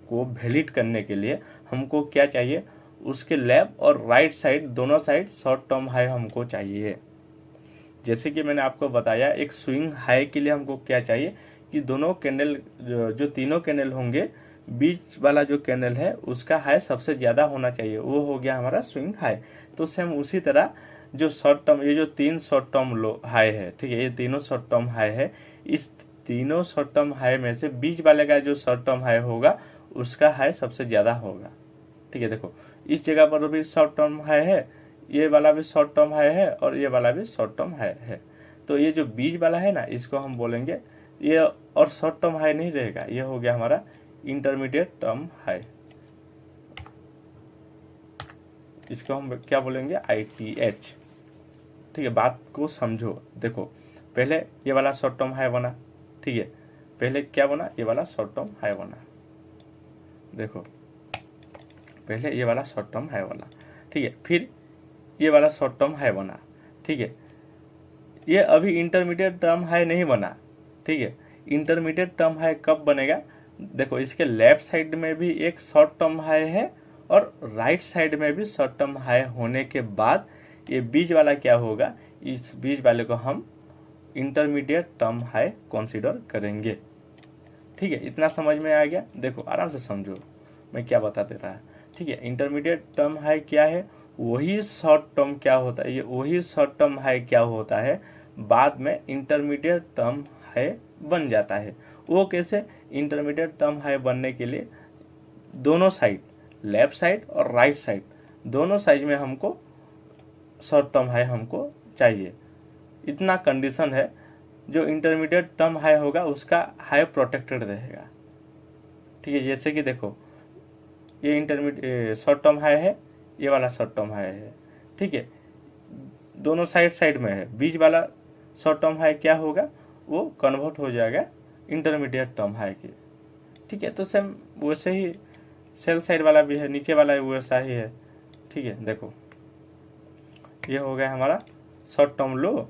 को वैलिड करने के लिए हमको क्या चाहिए, उसके लेफ्ट और राइट साइड दोनों साइड शॉर्ट टर्म हाई हमको चाहिए। जैसे कि मैंने आपको बताया एक स्विंग हाई के लिए हमको क्या चाहिए कि दोनों कैंडल जो तीनों कैंडल होंगे, बीच वाला जो कैंडल है उसका हाई सबसे ज्यादा होना चाहिए, वो हो गया हमारा स्विंग हाई। तो सेम उसी तरह जो शॉर्ट टर्म, ये जो तीन शॉर्ट टर्म लो हाई है, ठीक है, ये तीनों शॉर्ट टर्म हाई है, इस तीनों शॉर्ट टर्म हाई में से बीच वाले का जो शॉर्ट टर्म हाई होगा उसका हाई सबसे ज्यादा होगा, ठीक है। देखो इस जगह पर भी शॉर्ट टर्म हाई है, ये वाला भी शॉर्ट टर्म हाई है और ये वाला भी शॉर्ट टर्म हाई है। तो ये जो बीच वाला है ना, इसको हम बोलेंगे ये, और शॉर्ट टर्म हाई नहीं रहेगा, ये हो गया हमारा इंटरमीडिएट टर्म हाई, इसको हम क्या बोलेंगे, ITH, ठीक है। बात को समझो, देखो पहले ये वाला शॉर्ट टर्म हाई बना, ठीक है, पहले क्या बना, ये वाला शॉर्ट टर्म हाई बना, देखो पहले ये वाला शॉर्ट टर्म हाई बना, ठीक है, फिर ये वाला शॉर्ट टर्म हाई बना, ठीक है। ये अभी इंटरमीडिएट टर्म हाई नहीं बना, ठीक है। इंटरमीडिएट टर्म हाई कब बनेगा, देखो इसके लेफ्ट साइड में भी एक शॉर्ट टर्म हाई है और राइट साइड में भी शॉर्ट टर्म हाई होने के बाद ये बीच वाला क्या होगा, इस बीच वाले को हम इंटरमीडिएट टर्म हाई कंसीडर करेंगे, ठीक है। इतना समझ में आ गया, देखो आराम से समझो मैं क्या बता दे रहा है, ठीक है। इंटरमीडिएट टर्म हाई क्या है, वही शॉर्ट टर्म क्या होता है, ये वही शॉर्ट टर्म हाई क्या होता है, बाद में इंटरमीडिएट टर्म हाई बन जाता है। वो कैसे, इंटरमीडिएट टर्म हाई बनने के लिए दोनों साइड, लेफ्ट साइड और राइट साइड दोनों साइड में हमको शॉर्ट टर्म हाई हमको चाहिए। इतना कंडीशन है, जो इंटरमीडिएट टर्म हाई होगा उसका हाई प्रोटेक्टेड रहेगा, ठीक है। जैसे कि देखो ये इंटरमीडिएट शॉर्ट टर्म हाई है, ये वाला शॉर्ट टर्म हाई है, ठीक है, दोनों साइड में है, बीच वाला शॉर्ट टर्म हाई क्या होगा, वो कन्वर्ट हो जाएगा इंटरमीडिएट टर्म हाई के, ठीक है। तो सेम वैसे ही सेल साइड वाला भी है, नीचे वाला वैसा ही है। ठीक है, देखो ये हो गया हमारा शॉर्ट टर्म लो,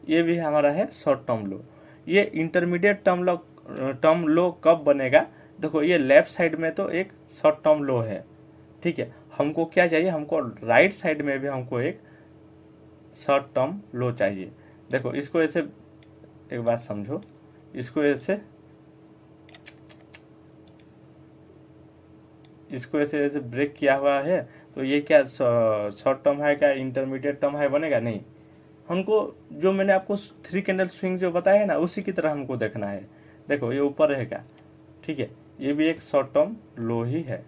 ये भी हमारा है शॉर्ट टर्म लो। ये इंटरमीडिएट टर्म लो कब बनेगा, देखो ये लेफ्ट साइड में तो एक शॉर्ट टर्म लो है। ठीक है, हमको क्या चाहिए, हमको राइट साइड में भी हमको एक शॉर्ट टर्म लो चाहिए। देखो इसको ऐसे, एक बात समझो, इसको ऐसे ऐसे ब्रेक किया हुआ है, तो ये क्या शॉर्ट टर्म है, क्या इंटरमीडिएट टर्म है बनेगा? नहीं, हमको जो मैंने आपको 3 कैंडल स्विंग जो बताया है ना, उसी की तरह हमको देखना है। देखो ये ऊपर रहेगा, ठीक है, ये भी एक शॉर्ट टर्म लो ही है।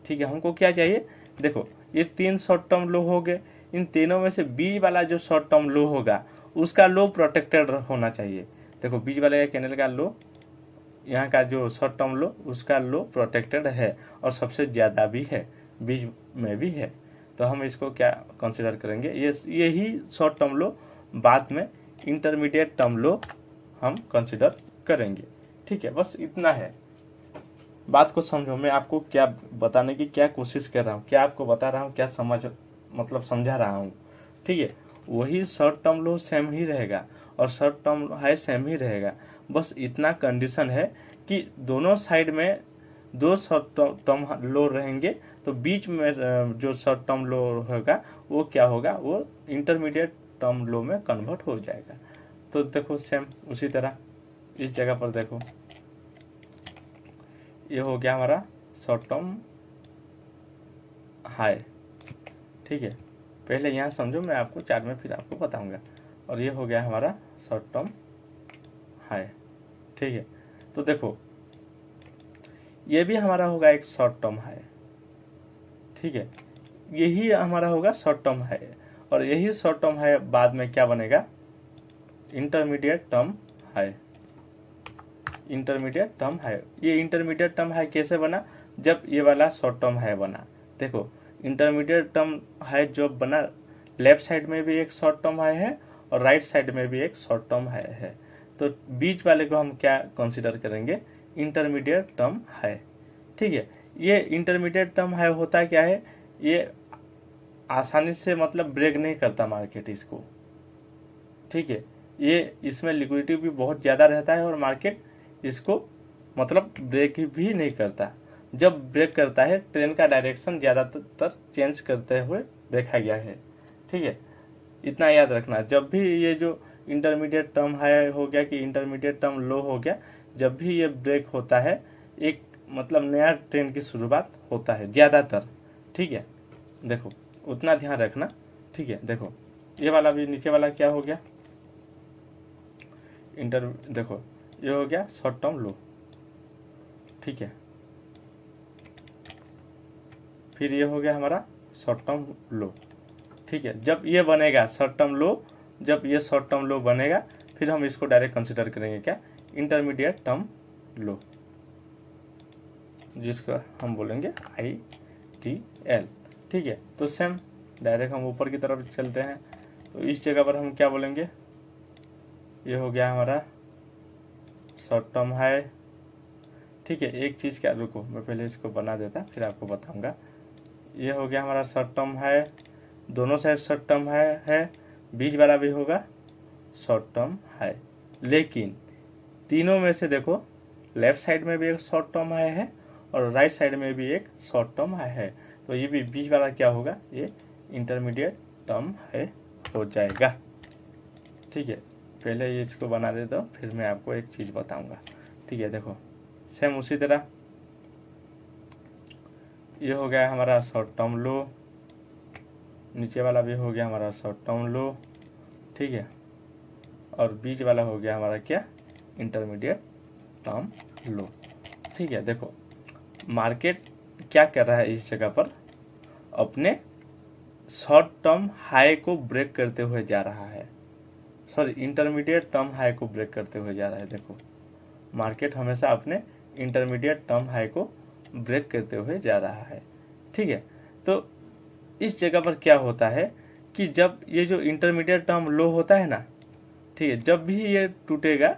ठीक है, हमको क्या चाहिए, देखो ये 3 शॉर्ट टर्म लो हो गए, इन तीनों में से बीच वाला जो शॉर्ट टर्म लो होगा उसका लो प्रोटेक्टेड होना चाहिए। देखो बीच वाले कैंडल का लो, यहाँ का जो शॉर्ट टर्म लो उसका लो प्रोटेक्टेड है और सबसे ज़्यादा भी है, बीच में भी है। तो हम इसको क्या कंसिडर करेंगे, यही शॉर्ट टर्म लो बाद में इंटरमीडिएट टर्म लो हम कंसिडर करेंगे। ठीक है, बस इतना है। बात को समझो, मैं आपको क्या बताने की क्या कोशिश कर रहा हूँ, क्या आपको बता रहा हूँ, क्या समझा रहा हूँ। ठीक है, वही शॉर्ट टर्म लो सेम ही रहेगा और शॉर्ट टर्म हाई सेम ही रहेगा। बस इतना कंडीशन है कि दोनों साइड में 2 शॉर्ट टर्म लो रहेंगे, तो बीच में जो शॉर्ट टर्म लो होगा वो क्या होगा, वो इंटरमीडिएट टर्म लो में कन्वर्ट हो जाएगा। तो देखो सेम उसी तरह इस जगह पर देखो, ये हो गया हमारा शॉर्ट टर्म हाई। ठीक है, पहले यहाँ समझो, मैं आपको चार्ट में फिर आपको बताऊंगा। और ये हो गया हमारा शॉर्ट टर्म हाई। ठीक है, तो देखो ये भी हमारा होगा एक शॉर्ट टर्म हाई। ठीक है, यही हमारा होगा शॉर्ट टर्म हाई, और यही शॉर्ट टर्म हाई बाद में क्या बनेगा, intermediate term high. Intermediate term high, ये इंटरमीडिएट टर्म हाई कैसे बना, जब ये वाला शॉर्ट टर्म हाई बना। देखो इंटरमीडिएट टर्म हाई जो बना, लेफ्ट साइड में भी एक शॉर्ट टर्म हाई है और राइट साइड में भी एक शॉर्ट टर्म हाई है। तो बीच वाले को हम क्या कंसीडर करेंगे, इंटरमीडिएट टर्म हाई। ठीक है, ये इंटरमीडिएट टर्म हाई होता क्या है, ये आसानी से मतलब ब्रेक नहीं करता मार्केट इसको। ठीक है, ये इसमें लिक्विडिटी भी बहुत ज़्यादा रहता है और मार्केट इसको मतलब ब्रेक भी नहीं करता। जब ब्रेक करता है ट्रेंड का डायरेक्शन ज़्यादातर चेंज करते हुए देखा गया है। ठीक है, इतना याद रखना, जब भी ये जो इंटरमीडिएट टर्म हाई हो गया कि इंटरमीडिएट टर्म लो हो गया, जब भी ये ब्रेक होता है एक मतलब नया ट्रेंड की शुरुआत होता है ज़्यादातर। ठीक है, देखो उतना ध्यान रखना। ठीक है, देखो ये वाला भी नीचे वाला क्या हो गया, देखो ये हो गया शॉर्ट टर्म लो। ठीक है, फिर ये हो गया हमारा शॉर्ट टर्म लो। ठीक है, जब ये बनेगा शॉर्ट टर्म लो, जब ये शॉर्ट टर्म लो बनेगा फिर हम इसको डायरेक्ट कंसिडर करेंगे क्या, इंटरमीडिएट टर्म लो, जिसका हम बोलेंगे ITL। ठीक है, तो सेम डायरेक्ट हम ऊपर की तरफ चलते हैं, तो इस जगह पर हम क्या बोलेंगे, ये हो गया हमारा शॉर्ट टर्म हाई। ठीक है, एक चीज़ क्या, रुको मैं पहले इसको बना देता फिर आपको बताऊंगा। ये हो गया हमारा शॉर्ट टर्म हाई, दोनों साइड शॉर्ट टर्म हाई है, बीच वाला भी होगा शॉर्ट टर्म हाई। लेकिन तीनों में से देखो लेफ्ट साइड में भी एक शॉर्ट टर्म हाई है और राइट साइड में भी एक शॉर्ट टर्म हाई है, तो ये भी बीच वाला क्या होगा, ये इंटरमीडिएट टर्म हाई हो जाएगा। ठीक है, पहले ये इसको बना देता हूँ फिर मैं आपको एक चीज़ बताऊंगा। ठीक है, देखो सेम उसी तरह ये हो गया हमारा शॉर्ट टर्म लो, नीचे वाला भी हो गया हमारा शॉर्ट टर्म लो। ठीक है, और बीच वाला हो गया हमारा क्या, इंटरमीडिएट टर्म लो। ठीक है, देखो मार्केट क्या कर रहा है इस जगह पर, अपने शॉर्ट टर्म हाई को ब्रेक करते हुए जा रहा है, सॉरी इंटरमीडिएट टर्म हाई को ब्रेक करते हुए जा रहा है। देखो मार्केट हमेशा अपने इंटरमीडिएट टर्म हाई को ब्रेक करते हुए जा रहा है। ठीक है, तो इस जगह पर क्या होता है कि जब ये जो इंटरमीडिएट टर्म लो होता है ना, ठीक है, जब भी ये टूटेगा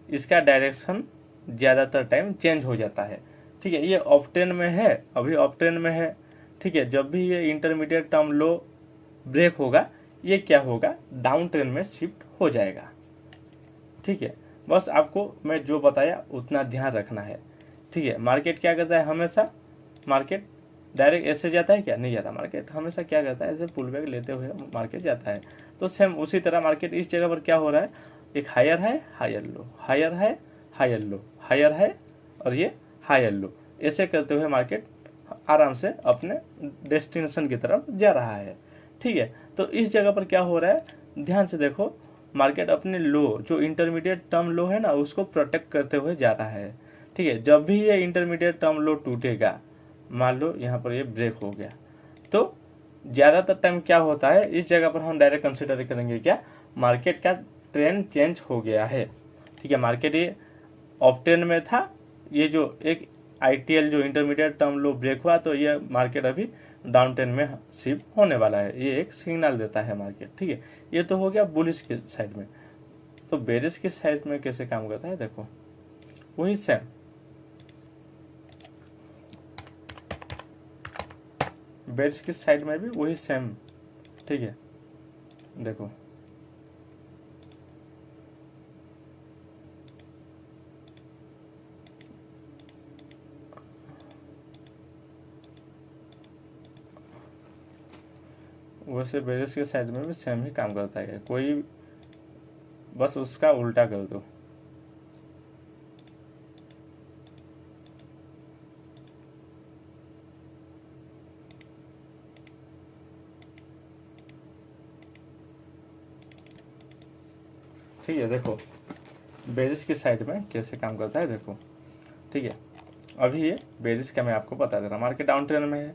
इसका डायरेक्शन ज़्यादातर टाइम चेंज हो जाता है। ठीक है, ये ऑफ ट्रेंड में है, अभी ऑफ ट्रेंड में है। ठीक है, जब भी ये इंटरमीडिएट टर्म लो ब्रेक होगा, ये क्या होगा, डाउन ट्रेंड में शिफ्ट हो जाएगा। ठीक है, बस आपको मैं जो बताया उतना ध्यान रखना है। ठीक है, मार्केट क्या करता है, हमेशा मार्केट डायरेक्ट ऐसे जाता है क्या, नहीं जाता। मार्केट हमेशा क्या करता है, ऐसे पुल बैक लेते हुए मार्केट जाता है। तो सेम उसी तरह मार्केट इस जगह पर क्या हो रहा है, एक हायर है, हायर लो, हायर है, हायर लो, हायर है, और ये हायर लो, ऐसे करते हुए मार्केट आराम से अपने डेस्टिनेशन की तरफ जा रहा है। ठीक है, तो इस जगह पर क्या हो रहा है, ध्यान से देखो, मार्केट अपने लो जो इंटरमीडिएट टर्म लो है ना, उसको प्रोटेक्ट करते हुए जा रहा है। ठीक है, जब भी ये इंटरमीडिएट टर्म लो टूटेगा, मान लो यहाँ पर ये ब्रेक हो गया, तो ज्यादातर टाइम क्या होता है, इस जगह पर हम डायरेक्ट कंसिडर करेंगे क्या, मार्केट का ट्रेंड चेंज हो गया है। ठीक है, मार्केट ये ऑफ ट्रेंड में था, ये जो एक आईटीएल जो इंटरमीडिएट टर्म लो ब्रेक हुआ, तो ये मार्केट अभी डाउन ट्रेंड में शिफ्ट होने वाला है, ये एक सिग्नल देता है मार्केट। ठीक है, ये तो हो गया बुलिश की साइड में। तो बेरिश की साइड में कैसे काम करता है, देखो वही सेम, बेरिश की साइड में भी वही सेम। ठीक है, देखो वैसे बेरिश के साइड में भी सेम ही काम करता है, कोई बस उसका उल्टा कर दो। ठीक है, देखो बेरिश की साइड में कैसे काम करता है, देखो। ठीक है, अभी ये बेरिश का मैं आपको बता दे रहा हूँ, मार्केट डाउन ट्रेंड में है।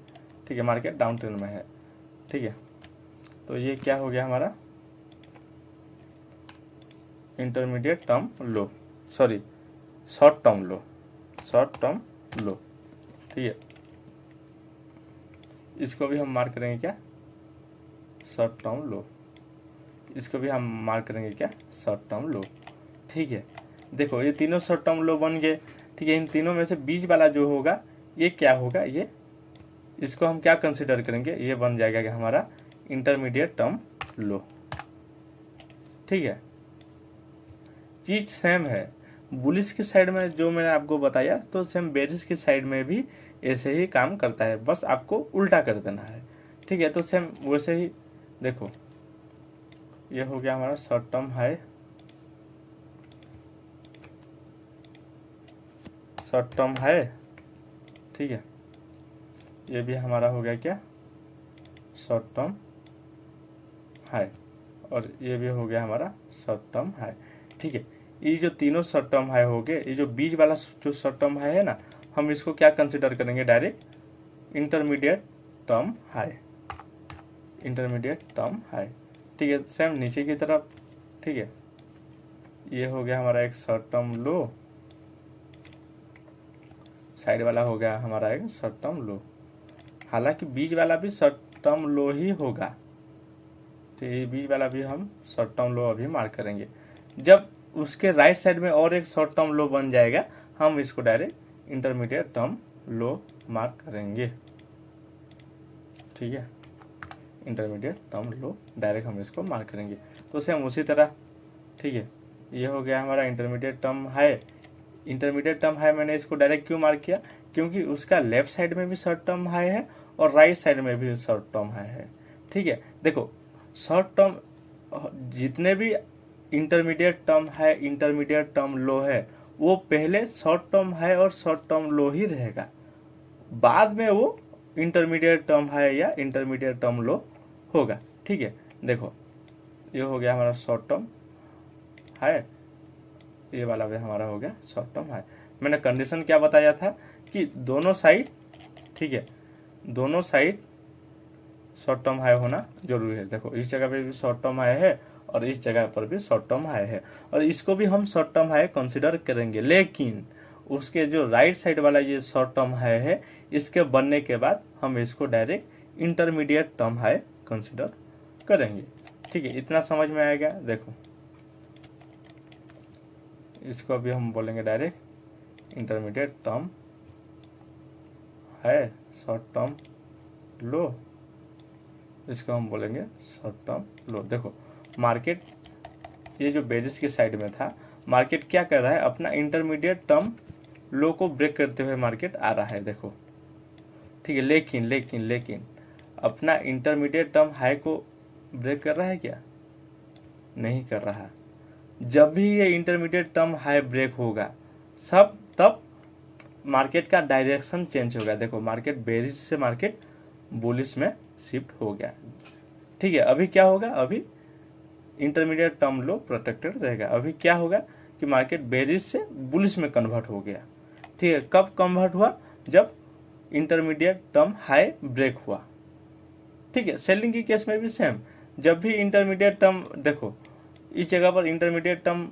ठीक है, मार्केट डाउन ट्रेंड में है। ठीक है, तो ये क्या हो गया हमारा, इंटरमीडिएट टर्म लो, सॉरी शॉर्ट टर्म लो, शॉर्ट टर्म लो। ठीक है, इसको भी हम मार्क करेंगे क्या, शॉर्ट टर्म लो, इसको भी हम मार्क करेंगे क्या, शॉर्ट टर्म लो। ठीक है, देखो ये तीनों शॉर्ट टर्म लो बन गए। ठीक है, इन तीनों में से बीच वाला जो होगा ये क्या होगा, ये इसको हम क्या कंसिडर करेंगे, ये बन जाएगा कि हमारा इंटरमीडिएट टर्म लो। ठीक है, चीज सेम है, बुलिश की साइड में जो मैंने आपको बताया, तो सेम बेरिश की साइड में भी ऐसे ही काम करता है, बस आपको उल्टा कर देना है। ठीक है, तो सेम वैसे ही देखो, ये हो गया हमारा short term high, short term high. ठीक है, ये भी हमारा हो गया क्या, शॉर्ट टर्म हाई, और ये भी हो गया हमारा शॉर्ट टर्म हाई। ठीक है, ये जो तीनों शॉर्ट टर्म हाई हो गए, ये जो बीच वाला जो शॉर्ट टर्म हाई है ना, हम इसको क्या कंसिडर करेंगे, direct intermediate term high, intermediate term high. ठीक है, सेम नीचे की तरफ। ठीक है, ये हो गया हमारा एक शॉर्ट टर्म लो, साइड वाला हो गया हमारा एक शॉर्ट टर्म लो, हालांकि बीच वाला भी शॉर्ट टर्म लो ही होगा। तो ये बीच वाला भी हम शॉर्ट टर्म लो अभी मार्क करेंगे। जब उसके राइट साइड में और एक शॉर्ट टर्म लो बन जाएगा, हम इसको डायरेक्ट इंटरमीडिएट टर्म लो मार्क करेंगे। ठीक है, इंटरमीडिएट टर्म लो डायरेक्ट हम इसको मार्क करेंगे। तो सेम उसी तरह। ठीक है, ये हो गया हमारा intermediate term high. Intermediate term high मैंने इसको डायरेक्ट क्यों मार्क किया, क्योंकि उसका लेफ्ट साइड में भी शॉर्ट टर्म हाई है और राइट साइड में भी शॉर्ट टर्म हाई है। ठीक है, देखो शॉर्ट टर्म जितने भी intermediate term high, intermediate term लो है, वो पहले शॉर्ट टर्म हाई और शॉर्ट टर्म लो ही रहेगा, बाद में वो इंटरमीडिएट टर्म हाई या इंटरमीडिएट टर्म लो होगा। ठीक है, देखो ये हो गया हमारा शॉर्ट टर्म हाई, ये वाला भी हमारा हो गया शॉर्ट टर्म हाई। मैंने कंडीशन क्या बताया था कि दोनों साइड, ठीक है, दोनों साइड शॉर्ट टर्म हाई होना जरूरी है। देखो इस जगह पे भी शॉर्ट टर्म हाई है और इस जगह पर भी शॉर्ट टर्म हाई है, और इसको भी हम शॉर्ट टर्म हाई कंसिडर करेंगे, लेकिन उसके जो राइट साइड वाला ये शॉर्ट टर्म हाई है, इसके बनने के बाद हम इसको direct intermediate term high consider करेंगे। ठीक है, इतना समझ में आएगा। देखो इसको अभी हम बोलेंगे डायरेक्ट इंटरमीडिएट टर्म है शॉर्ट टर्म लो, इसको हम बोलेंगे शॉर्ट टर्म लो। देखो मार्केट, ये जो बेरिश की साइड में था, मार्केट क्या कर रहा है, अपना इंटरमीडिएट टर्म लो को ब्रेक करते हुए मार्केट आ रहा है। देखो ठीक है, लेकिन लेकिन लेकिन अपना इंटरमीडिएट टर्म हाई को ब्रेक कर रहा है क्या? नहीं कर रहा। जब भी ये इंटरमीडिएट टर्म हाई ब्रेक होगा सब, तब मार्केट का डायरेक्शन चेंज होगा। देखो मार्केट बेरिश से मार्केट बुलिश में शिफ्ट हो गया। ठीक है, अभी क्या होगा, अभी इंटरमीडिएट टर्म लो प्रोटेक्टेड रहेगा। अभी क्या होगा कि मार्केट बेरिश से बुलिश में कन्वर्ट हो गया। ठीक है, कब कन्वर्ट हुआ? जब इंटरमीडिएट टर्म हाई ब्रेक हुआ। ठीक है, सेलिंग की केस में भी सेम, जब भी इंटरमीडिएट टर्म, देखो इस जगह पर इंटरमीडिएट टर्म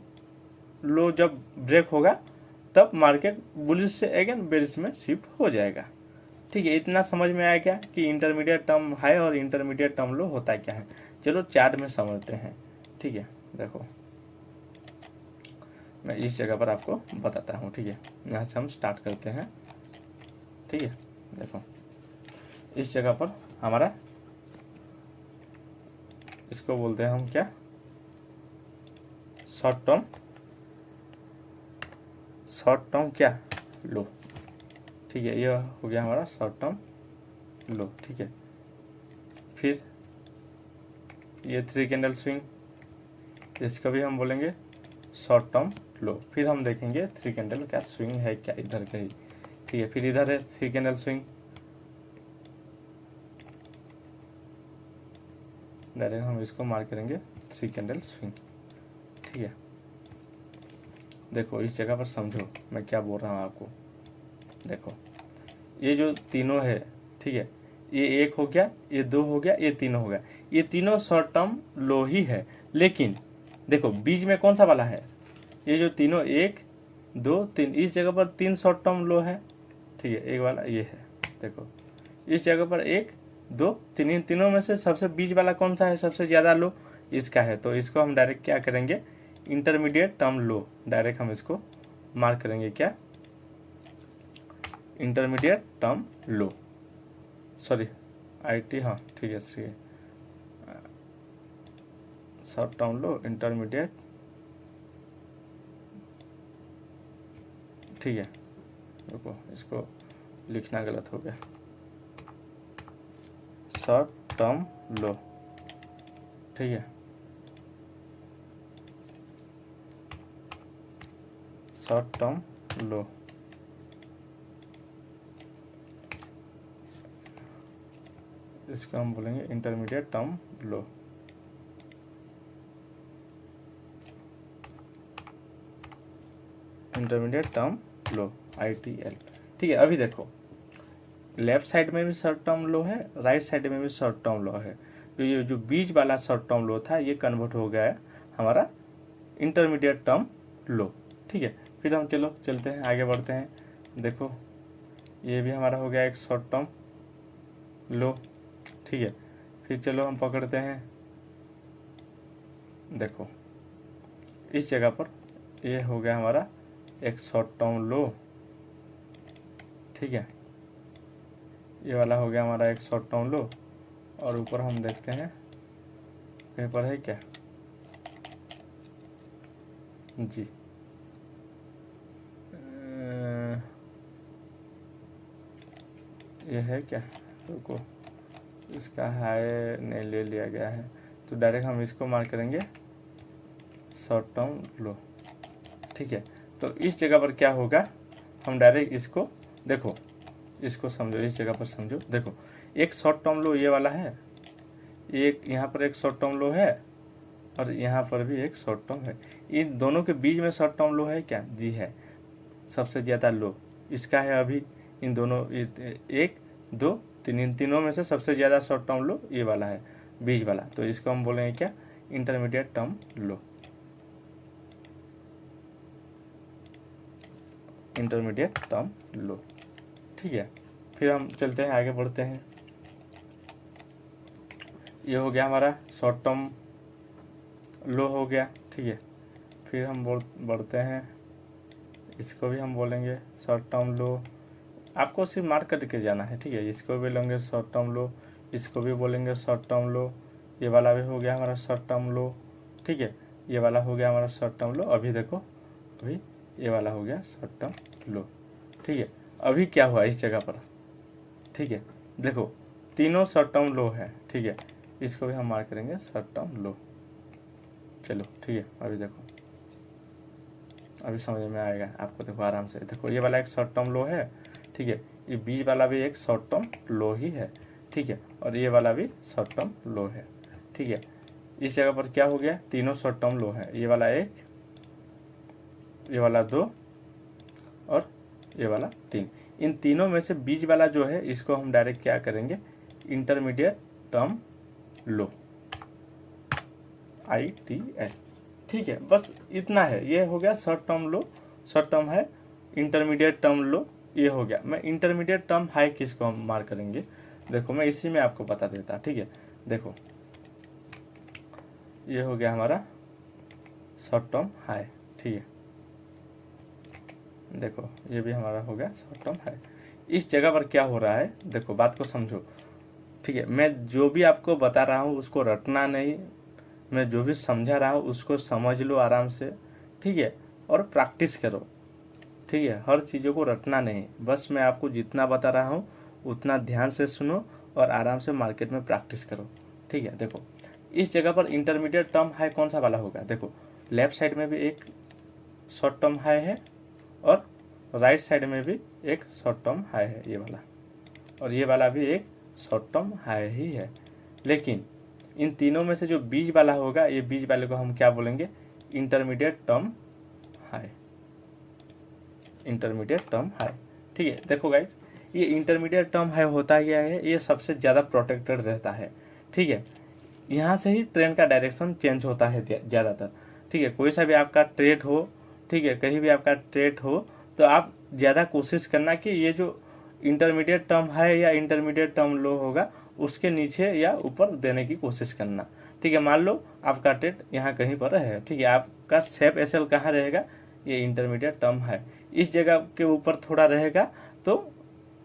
लो जब ब्रेक होगा तब मार्केट बुलिश से अगेन बेरिश में शिफ्ट हो जाएगा। ठीक है, इतना समझ में आया क्या कि इंटरमीडिएट टर्म हाई और इंटरमीडिएट टर्म लो होता क्या है? चलो चार्ट में समझते हैं। ठीक है, देखो मैं इस जगह पर आपको बताता हूँ। ठीक है, यहाँ से हम स्टार्ट करते हैं। ठीक है, देखो इस जगह पर हमारा, इसको बोलते हैं हम क्या, शॉर्ट टर्म क्या, लो। ठीक है, यह हो गया हमारा शॉर्ट टर्म लो। ठीक है, फिर ये 3 कैंडल स्विंग, इसका भी हम बोलेंगे शॉर्ट टर्म लो। फिर हम देखेंगे 3 कैंडल क्या स्विंग है क्या, इधर कहीं। ठीक है, फिर इधर है 3 कैंडल स्विंग, डायरेक्ट हम इसको मार्क करेंगे 3 कैंडल स्विंग। ठीक है, देखो इस जगह पर समझो मैं क्या बोल रहा हूँ आपको। देखो ये जो तीनों है, ठीक है, ये 1 हो गया, ये 2 हो गया, ये 3 हो गया, ये तीनों शॉर्ट टर्म लो ही है। लेकिन देखो बीच में कौन सा वाला है, ये जो तीनों 1 2 3, इस जगह पर 3 शॉर्ट टर्म लो है। ठीक है, एक वाला ये है, देखो इस जगह पर 1 2 3, इन तीनों में से सबसे बीच वाला कौन सा है, सबसे ज़्यादा लो इसका है। तो इसको हम डायरेक्ट क्या करेंगे, इंटरमीडिएट टर्म लो, डायरेक्ट हम इसको मार्क करेंगे क्या, intermediate term low, sorry IT, हाँ ठीक है, शॉर्ट टर्म लो इंटरमीडिएट। ठीक है, देखो इसको लिखना गलत हो गया, शॉर्ट टर्म लो। ठीक है, शॉर्ट टर्म लो, इसको हम बोलेंगे इंटरमीडिएट टर्म लो। इंटरमीडिएट टर्म लो ITL। ठीक है, अभी देखो लेफ्ट साइड में भी शॉर्ट टर्म लो है, राइट साइड में भी शॉर्ट टर्म लो है। तो ये जो बीच वाला शॉर्ट टर्म लो था ये कन्वर्ट हो गया है हमारा इंटरमीडिएट टर्म लो। ठीक है, फिर हम चलते हैं आगे बढ़ते हैं। देखो ये भी हमारा हो गया एक शॉर्ट टर्म लो। ठीक है, फिर चलो हम पकड़ते हैं, देखो इस जगह पर ये हो गया हमारा एक शॉर्ट टर्म लो। ठीक है, ये वाला हो गया हमारा एक शॉर्ट टर्म लो, और ऊपर हम देखते हैं कहीं पर है क्या जी, ये है क्या, रुको इसका हाई नहीं ले लिया गया है, तो डायरेक्ट हम इसको मार्क करेंगे शॉर्ट टर्म लो। ठीक है, तो इस जगह पर क्या होगा, हम डायरेक्ट इसको, देखो इसको समझो, इस जगह पर समझो। देखो एक शॉर्ट टर्म लो ये वाला है, एक यहाँ पर एक शॉर्ट टर्म लो है, और यहाँ पर भी एक शॉर्ट टर्म है। इन दोनों के बीच में शॉर्ट टर्म लो है क्या, जी है, सबसे ज़्यादा लो इसका है। अभी इन दोनों 1 2 3, इन तीनों में से सबसे ज़्यादा शॉर्ट टर्म लो ये वाला है, बीच वाला। तो इसको हम बोलेंगे क्या, इंटरमीडिएट टर्म लो, इंटरमीडिएट टर्म लो। ठीक है, फिर हम चलते हैं आगे बढ़ते हैं। ये हो गया हमारा शॉर्ट टर्म लो हो गया। ठीक है, फिर हम बढ़ते हैं, इसको भी हम बोलेंगे शॉर्ट टर्म लो। आपको सिर्फ मार्क करके जाना है, ठीक है। इसको भी लेंगे शॉर्ट टर्म लो, इसको भी बोलेंगे शॉर्ट टर्म लो, ये वाला भी हो गया हमारा शॉर्ट टर्म लो, ठीक है। ये वाला हो गया हमारा शॉर्ट टर्म लो। अभी देखो, अभी ये वाला हो गया शॉर्ट टर्म लो, ठीक है। अभी क्या हुआ इस जगह पर, ठीक है, देखो तीनों शॉर्ट टर्म लो है, ठीक है। इसको भी हम मार्क करेंगे शॉर्ट टर्म लो। चलो ठीक है, अभी देखो, अभी समझ में आएगा आपको। देखो आराम से देखो, ये वाला एक शॉर्ट टर्म लो है, ठीक है। ये बीच वाला भी एक शॉर्ट टर्म लो ही है, ठीक है। और ये वाला भी शॉर्ट टर्म लो है, ठीक है। इस जगह पर क्या हो गया, तीनों शॉर्ट टर्म लो है। ये वाला एक, ये वाला दो और ये वाला तीन। इन तीनों में से बीच वाला जो है इसको हम डायरेक्ट क्या करेंगे, इंटरमीडिएट टर्म लो, ITL, ठीक है। बस इतना है, ये हो गया शॉर्ट टर्म लो, शॉर्ट टर्म है। इंटरमीडिएट टर्म लो ये हो गया। मैं इंटरमीडिएट टर्म हाई किसको हम मार्क करेंगे, देखो मैं इसी में आपको बता देता, ठीक है। देखो ये हो गया हमारा शॉर्ट टर्म हाई, ठीक है। देखो ये भी हमारा हो गया शॉर्ट टर्म हाई। इस जगह पर क्या हो रहा है, देखो बात को समझो, ठीक है। मैं जो भी आपको बता रहा हूँ उसको रटना नहीं, मैं जो भी समझा रहा हूँ उसको समझ लो आराम से, ठीक है। और प्रैक्टिस करो, ठीक है। हर चीज़ों को रटना नहीं, बस मैं आपको जितना बता रहा हूँ उतना ध्यान से सुनो और आराम से मार्केट में प्रैक्टिस करो, ठीक है। देखो इस जगह पर इंटरमीडिएट टर्म हाई कौन सा वाला होगा, देखो लेफ्ट साइड में भी एक शॉर्ट टर्म हाई है और राइट साइड में भी एक शॉर्ट टर्म हाई है, ये वाला, और ये वाला भी एक शॉर्ट टर्म हाई ही है। लेकिन इन तीनों में से जो बीच वाला होगा, ये बीच वाले को हम क्या बोलेंगे, intermediate term high, intermediate term high, ठीक है। देखो गाइस, ये इंटरमीडिएट टर्म हाई होता क्या है, ये सबसे ज़्यादा प्रोटेक्टेड रहता है, ठीक है। यहाँ से ही ट्रेंड का डायरेक्शन चेंज होता है ज़्यादातर, ठीक है। कोई सा भी आपका ट्रेड हो, ठीक है, कहीं भी आपका ट्रेड हो तो आप ज़्यादा कोशिश करना कि ये जो इंटरमीडिएट टर्म हाई या इंटरमीडिएट टर्म लो होगा उसके नीचे या ऊपर देने की कोशिश करना, ठीक है। मान लो आपका ट्रेड यहाँ कहीं पर है, ठीक है, आपका सेफ SL कहाँ रहेगा, ये इंटरमीडिएट टर्म है, इस जगह के ऊपर थोड़ा रहेगा तो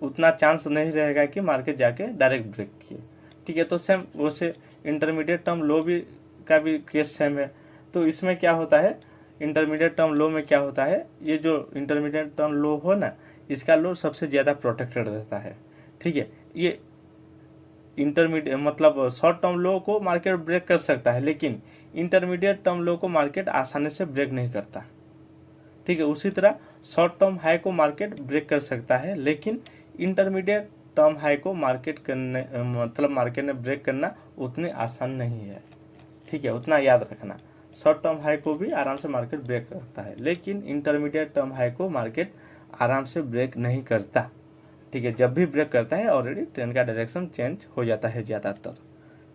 उतना चांस नहीं रहेगा कि मार्केट जाके डायरेक्ट ब्रेक किए, ठीक है। तो सेम वैसे इंटरमीडिएट टर्म लो भी का भी केस सेम है। तो इसमें क्या होता है, इंटरमीडिएट टर्म लो में क्या होता है, ये जो इंटरमीडिएट टर्म लो हो ना, इसका लो सबसे ज़्यादा प्रोटेक्टेड रहता है, ठीक है। ये इंटरमीडिएट मतलब शॉर्ट टर्म लो को मार्केट ब्रेक कर सकता है, लेकिन इंटरमीडिएट टर्म लो को मार्केट आसानी से ब्रेक नहीं करता, ठीक है। उसी तरह शॉर्ट टर्म हाई को मार्केट ब्रेक कर सकता है, लेकिन इंटरमीडिएट टर्म हाई को मार्केट करने मतलब मार्केट ने ब्रेक करना उतनी आसान नहीं है, ठीक है। उतना याद रखना, शॉर्ट टर्म हाई को भी आराम से मार्केट ब्रेक करता है, लेकिन इंटरमीडिएट टर्म हाई को मार्केट आराम से ब्रेक नहीं करता, ठीक है। जब भी ब्रेक करता है ऑलरेडी ट्रेंड का डायरेक्शन चेंज हो जाता है ज़्यादातर,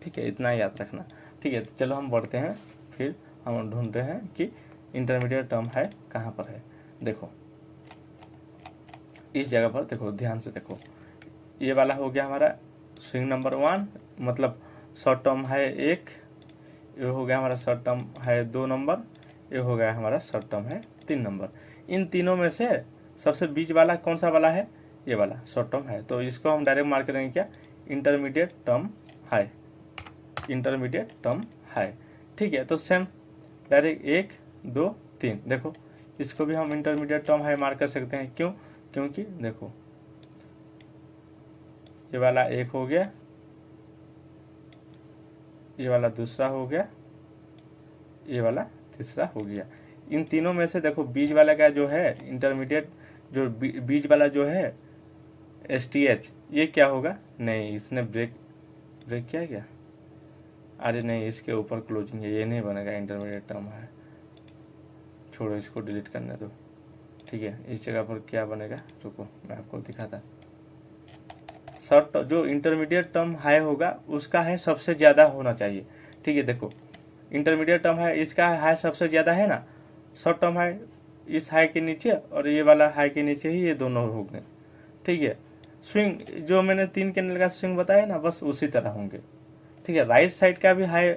ठीक है। इतना याद रखना, ठीक है। तो चलो हम बढ़ते हैं, फिर हम ढूंढ रहे हैं कि इंटरमीडिएट टर्म हाई कहाँ पर है। देखो इस जगह पर देखो, ध्यान से देखो, ये वाला हो गया हमारा स्विंग नंबर 1, मतलब शॉर्ट टर्म हाई 1, ये हो गया हमारा शॉर्ट टर्म हाई 2 नंबर, ये हो गया हमारा शॉर्ट टर्म है 3 नंबर। इन तीनों में से सबसे बीच वाला कौन सा वाला है, ये वाला शॉर्ट टर्म है। तो इसको हम डायरेक्ट मार्क करेंगे क्या, intermediate term high, intermediate term high, ठीक है। तो सेम डायरेक्ट 1 2 3, देखो इसको भी हम इंटरमीडिएट टर्म हाई मार्क कर सकते हैं। क्यों, क्योंकि देखो ये वाला एक हो गया, ये वाला दूसरा हो गया, ये वाला तीसरा हो गया। इन तीनों में से देखो बीच वाला का जो है इंटरमीडिएट, जो बीच वाला जो है STH, ये क्या होगा, नहीं इसने ब्रेक किया क्या, अरे नहीं इसके ऊपर क्लोजिंग है, ये नहीं बनेगा इंटरमीडिएट टर्म है, छोड़ो इसको डिलीट करने दो, ठीक है। इस जगह पर क्या बनेगा, रुको मैं आपको दिखाता। शॉर्ट जो इंटरमीडिएट टर्म हाई होगा उसका हाई सबसे ज़्यादा होना चाहिए, ठीक है। देखो इंटरमीडिएट टर्म हाई, इसका हाई सबसे ज़्यादा है ना, शॉर्ट टर्म हाई इस हाई के नीचे और ये वाला हाई के नीचे ही ये दोनों होंगे, ठीक है। स्विंग जो मैंने 3 कैंडल का स्विंग बताया ना, बस उसी तरह होंगे, ठीक है। राइट साइड का भी हाई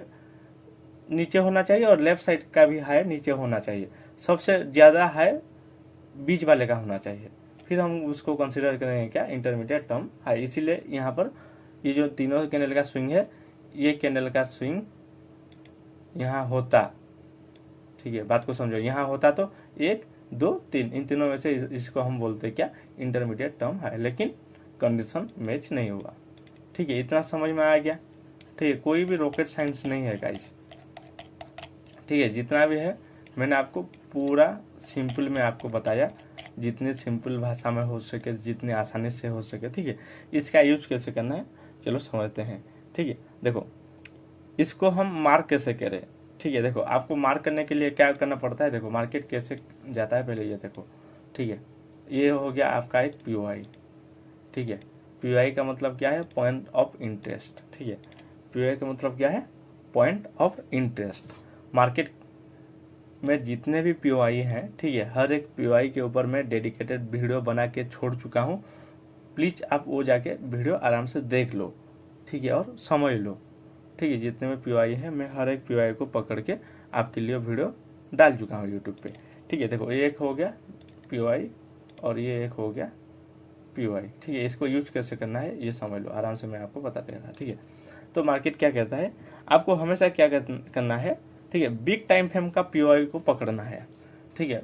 नीचे होना चाहिए और लेफ्ट साइड का भी हाई नीचे होना चाहिए, सबसे ज़्यादा हाई बीच वाले का होना चाहिए, फिर हम उसको कंसिडर करेंगे क्या, इंटरमीडिएट टर्म हाई। इसीलिए यहाँ पर ये जो तीनों कैंडल का स्विंग है, ये कैंडल का स्विंग यहाँ होता, ठीक है, बात को समझो, यहाँ होता तो 1 2 3, इन तीनों में से इसको हम बोलते हैं क्या, इंटरमीडिएट टर्म हाई। लेकिन कंडीशन मैच नहीं हुआ, ठीक है, इतना समझ में आ गया। ठीक है, कोई भी रॉकेट साइंस नहीं है गाइस, ठीक है, जितना भी है मैंने आपको पूरा सिंपल में आपको बताया, जितने सिंपल भाषा में हो सके, जितने आसानी से हो सके, ठीक है। इसका यूज कैसे करना है चलो समझते हैं, ठीक है। देखो इसको हम मार्क कैसे करें, ठीक है। देखो आपको मार्क करने के लिए क्या करना पड़ता है, देखो मार्केट कैसे जाता है पहले ये देखो, ठीक है। ये हो गया आपका एक पीओआई, ठीक है। पीओआई का मतलब क्या है, पॉइंट ऑफ इंटरेस्ट, ठीक है। पीओआई का मतलब क्या है, पॉइंट ऑफ इंटरेस्ट। मार्केट में जितने भी पीओआई हैं, ठीक है, हर एक पीओआई के ऊपर मैं डेडिकेटेड वीडियो बना के छोड़ चुका हूँ। प्लीज़ आप वो जाके वीडियो आराम से देख लो, ठीक है, और समझ लो, ठीक है। जितने भी पीओआई हैं मैं हर एक पीओआई को पकड़ के आपके लिए वीडियो डाल चुका हूँ यूट्यूब पे, ठीक है। देखो ये एक हो गया पीओआई और ये एक हो गया पीओआई, ठीक है। इसको यूज कैसे करना है ये समझ लो, आराम से मैं आपको बता दे रहा, ठीक है। तो मार्केट क्या कहता है, आपको हमेशा क्या करना है, ठीक है, बिग टाइम फ्रेम का पीओआई को पकड़ना है, ठीक है।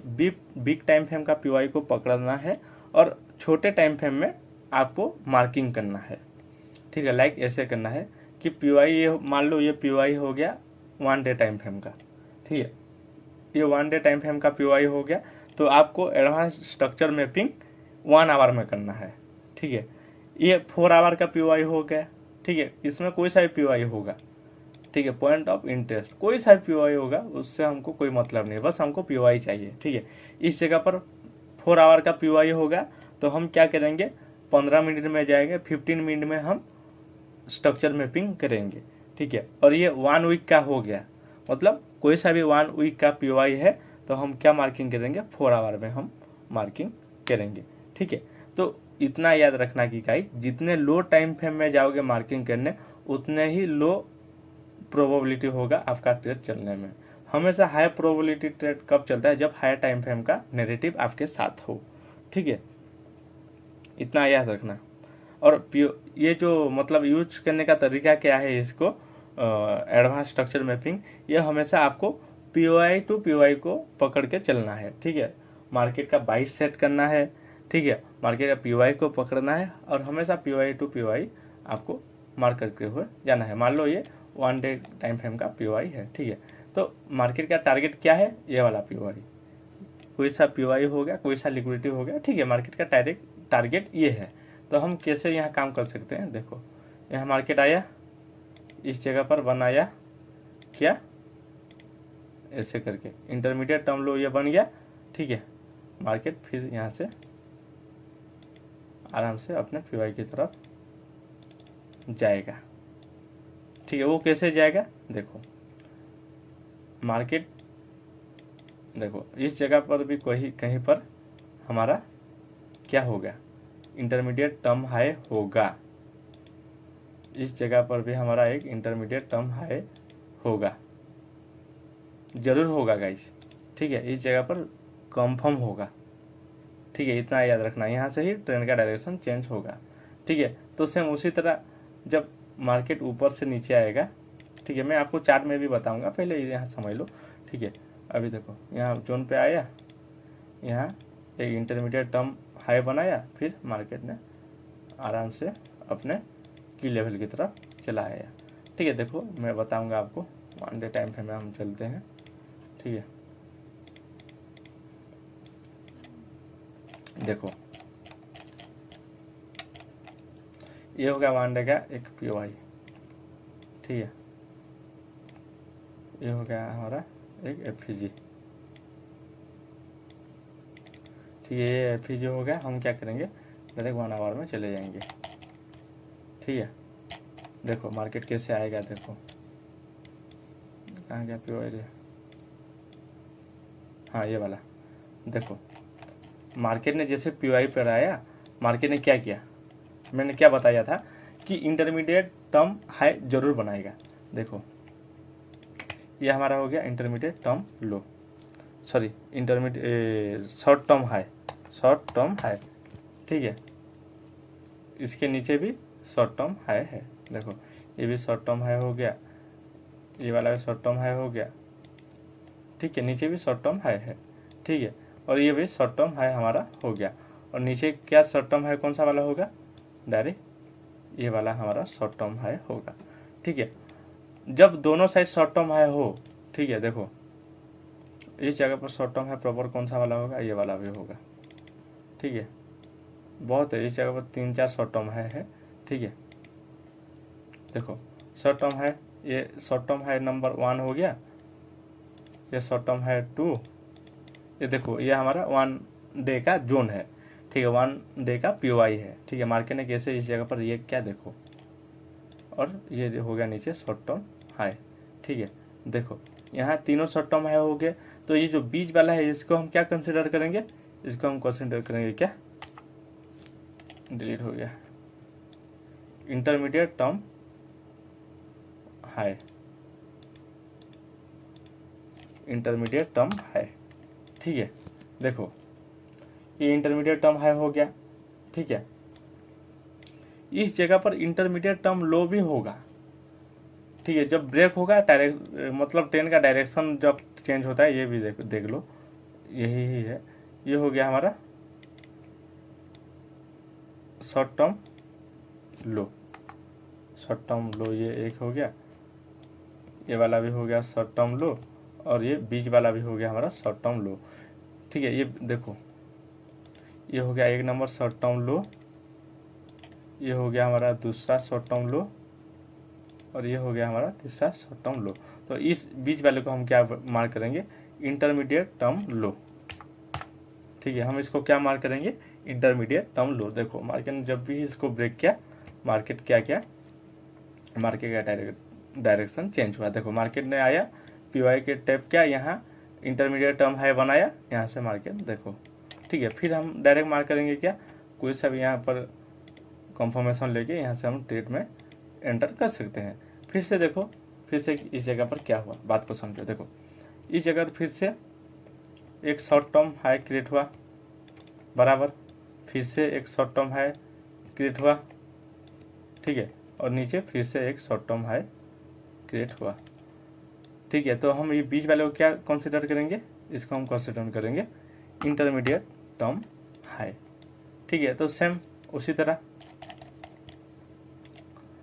बिग टाइम फ्रेम का पीओआई को पकड़ना है और छोटे टाइम फ्रेम में आपको मार्किंग करना है, ठीक है। लाइक ऐसे करना है कि पीओआई, ये मान लो ये पीओआई हो गया 1 डे टाइम फ्रेम का, ठीक है। ये 1 डे टाइम फ्रेम का पीओआई हो गया, तो आपको एडवांस स्ट्रक्चर मैपिंग 1 आवर में करना है, ठीक है। ये 4 आवर का पीओआई हो गया, ठीक है। इसमें कोई सा भी पीओआई होगा, ठीक है, पॉइंट ऑफ इंटरेस्ट कोई सा भी पीओआई होगा, उससे हमको कोई मतलब नहीं, बस हमको पीओआई चाहिए, ठीक है। इस जगह पर 4 आवर का पीओआई होगा, तो हम क्या करेंगे, 15 मिनट में जाएंगे, 15 मिनट में हम स्ट्रक्चर मैपिंग करेंगे, ठीक है। और ये 1 वीक का हो गया, मतलब कोई सा भी 1 वीक का पीओआई है, तो हम क्या मार्किंग करेंगे, 4 आवर में हम मार्किंग करेंगे, ठीक है। तो इतना याद रखना कि गाइस, जितने लो टाइम फ्रेम में जाओगे मार्किंग करने, उतने ही लो प्रोबेबिलिटी होगा आपका ट्रेड चलने में। हमेशा हाई प्रोबेबिलिटी ट्रेड कब चलता है, जब हाई टाइम फ्रेम का नैरेटिव आपके साथ हो, ठीक है, इतना याद रखना। और ये जो मतलब यूज करने का तरीका क्या है, इसको एडवांस स्ट्रक्चर मैपिंग, ये हमेशा आपको पीओआई टू पीओआई को पकड़ के चलना है, ठीक है। मार्केट का बाइस सेट करना है, ठीक है, मार्केट का पीओआई को पकड़ना है और हमेशा पीओआई टू पीओआई आपको मार्क करते हुए जाना है। मान लो ये 1 डे टाइम फ्रेम का पीओआई है, ठीक है। तो मार्केट का टारगेट क्या है, ये वाला पीओआई, कोई सा पीओआई हो गया, कोई सा लिक्विडिटी हो गया, ठीक है। मार्केट का टारगेट ये है। तो हम कैसे यहाँ काम कर सकते हैं, देखो यहाँ मार्केट आया, इस जगह पर बनाया क्या, ऐसे करके इंटरमीडिएट टर्म लो ये बन गया, ठीक है। मार्केट फिर यहाँ से आराम से अपने पीओआई की तरफ जाएगा, ठीक है। वो कैसे जाएगा, देखो मार्केट, देखो इस जगह पर भी कहीं पर हमारा क्या होगा, इंटरमीडिएट टर्म हाई होगा, इस जगह पर भी हमारा एक इंटरमीडिएट टर्म हाई होगा, जरूर होगा गाइस, ठीक है। इस जगह पर कंफर्म होगा, ठीक है, इतना याद रखना। यहाँ से ही ट्रेंड का डायरेक्शन चेंज होगा, ठीक है। तो सेम उसी तरह जब मार्केट ऊपर से नीचे आएगा, ठीक है, मैं आपको चार्ट में भी बताऊंगा, पहले यहाँ समझ लो, ठीक है। अभी देखो यहाँ जोन पे आया, यहाँ एक इंटरमीडिएट टर्म हाई बनाया, फिर मार्केट ने आराम से अपने की लेवल की तरफ चला आया, ठीक है। देखो मैं बताऊंगा आपको, 1 डे टाइम फ्रेम में हम चलते हैं, ठीक है। देखो ये हो गया 1 डे का एक पीओआई, ठीक है। ये हो गया हमारा एक एफईजी, ठीक है। ये एफईजी हो गया, हम क्या करेंगे, डायरेक्ट 1 आवर में चले जाएंगे, ठीक है। देखो मार्केट कैसे आएगा, देखो कहाँ गया पीओआई, हाँ ये वाला, देखो मार्केट ने जैसे पीओआई पर आया, मार्केट ने क्या किया, मैंने क्या बताया था कि इंटरमीडिएट टर्म हाई जरूर बनाएगा। देखो ये हमारा हो गया इंटरमीडिएट टर्म लो, sorry intermediate short term high, ठीक है। इसके नीचे भी शॉर्ट टर्म हाई है, देखो ये भी शॉर्ट टर्म हाई हो गया, ये वाला भी शॉर्ट टर्म हाई हो गया, ठीक है। नीचे भी शॉर्ट टर्म हाई है, ठीक है। और ये भी शॉर्ट टर्म हाई हमारा हो गया। और नीचे क्या शॉर्ट टर्म हाई कौन सा वाला होगा, डायरेक्ट ये वाला हमारा शॉर्ट टर्म हाई होगा, ठीक है। जब दोनों साइड शॉर्ट टर्म हाई हो, ठीक है, देखो इस जगह पर शॉर्ट टर्म हाई प्रॉपर कौन सा वाला होगा, ये वाला भी होगा, ठीक है। बहुत है, इस जगह पर 3-4 शॉर्ट टर्म हाई है, ठीक है। देखो शॉर्ट टर्म हाई, ये शॉर्ट टर्म हाई नंबर 1 हो गया, ये शॉर्ट टर्म हाई 2, ये देखो ये हमारा 1 डे का जोन है, ठीक है, 1 डे का पीओआई है, ठीक है। मार्केट ने कैसे इस जगह पर ये क्या देखो, और ये हो गया नीचे शॉर्ट टर्म हाई, ठीक है। देखो यहाँ तीनों शॉर्ट टर्म हाई हो गए, तो ये जो बीच वाला है इसको हम क्या कंसिडर करेंगे, इसको हम कंसिडर करेंगे क्या, डिलीट हो गया, intermediate term high, intermediate term high, ठीक है। देखो ये इंटरमीडिएट टर्म हाई हो गया, ठीक है। इस जगह पर इंटरमीडिएट टर्म लो भी होगा, ठीक है। जब ब्रेक होगा डायरेक्ट, मतलब ट्रेन का डायरेक्शन जब चेंज होता है, ये भी देख लो, यही ही है। ये हो गया हमारा शॉर्ट टर्म लो, शॉर्ट टर्म लो, ये एक हो गया, ये वाला भी हो गया शॉर्ट टर्म लो, और ये बीच वाला भी हो गया हमारा शॉर्ट टर्म लो, ठीक है। ये देखो ये हो गया 1 नंबर शॉर्ट टर्म लो, ये हो गया हमारा दूसरा शॉर्ट टर्म लो, और ये हो गया हमारा तीसरा शॉर्ट टर्म लो। तो इस बीच वाले को हम क्या मार्क करेंगे, इंटरमीडिएट टर्म लो, ठीक है। हम इसको क्या मार्क करेंगे, इंटरमीडिएट टर्म लो। देखो मार्केट ने जब भी इसको ब्रेक किया, मार्केट क्या किया, मार्केट का डायरेक्शन चेंज हुआ। देखो मार्केट ने आया, पीवाई के टैप किया, यहाँ इंटरमीडिएट टर्म हाई बनाया, यहाँ से मार्केट देखो, ठीक है। फिर हम डायरेक्ट मार्क करेंगे क्या, कोई सा भी यहाँ पर कंफर्मेशन लेके यहाँ से हम ट्रेड में एंटर कर सकते हैं। फिर से देखो, फिर से इस जगह पर क्या हुआ, बात को समझो। देखो इस जगह फिर से एक शॉर्ट टर्म हाई क्रिएट हुआ, बराबर, फिर से एक शॉर्ट टर्म हाई क्रिएट हुआ, ठीक है। और नीचे फिर से एक शॉर्ट टर्म हाई क्रिएट हुआ, ठीक है। तो हम ये बीच वाले को क्या कंसिडर करेंगे, इसको हम कंसिडर करेंगे इंटरमीडिएट टर्म हाई, ठीक है। तो सेम उसी तरह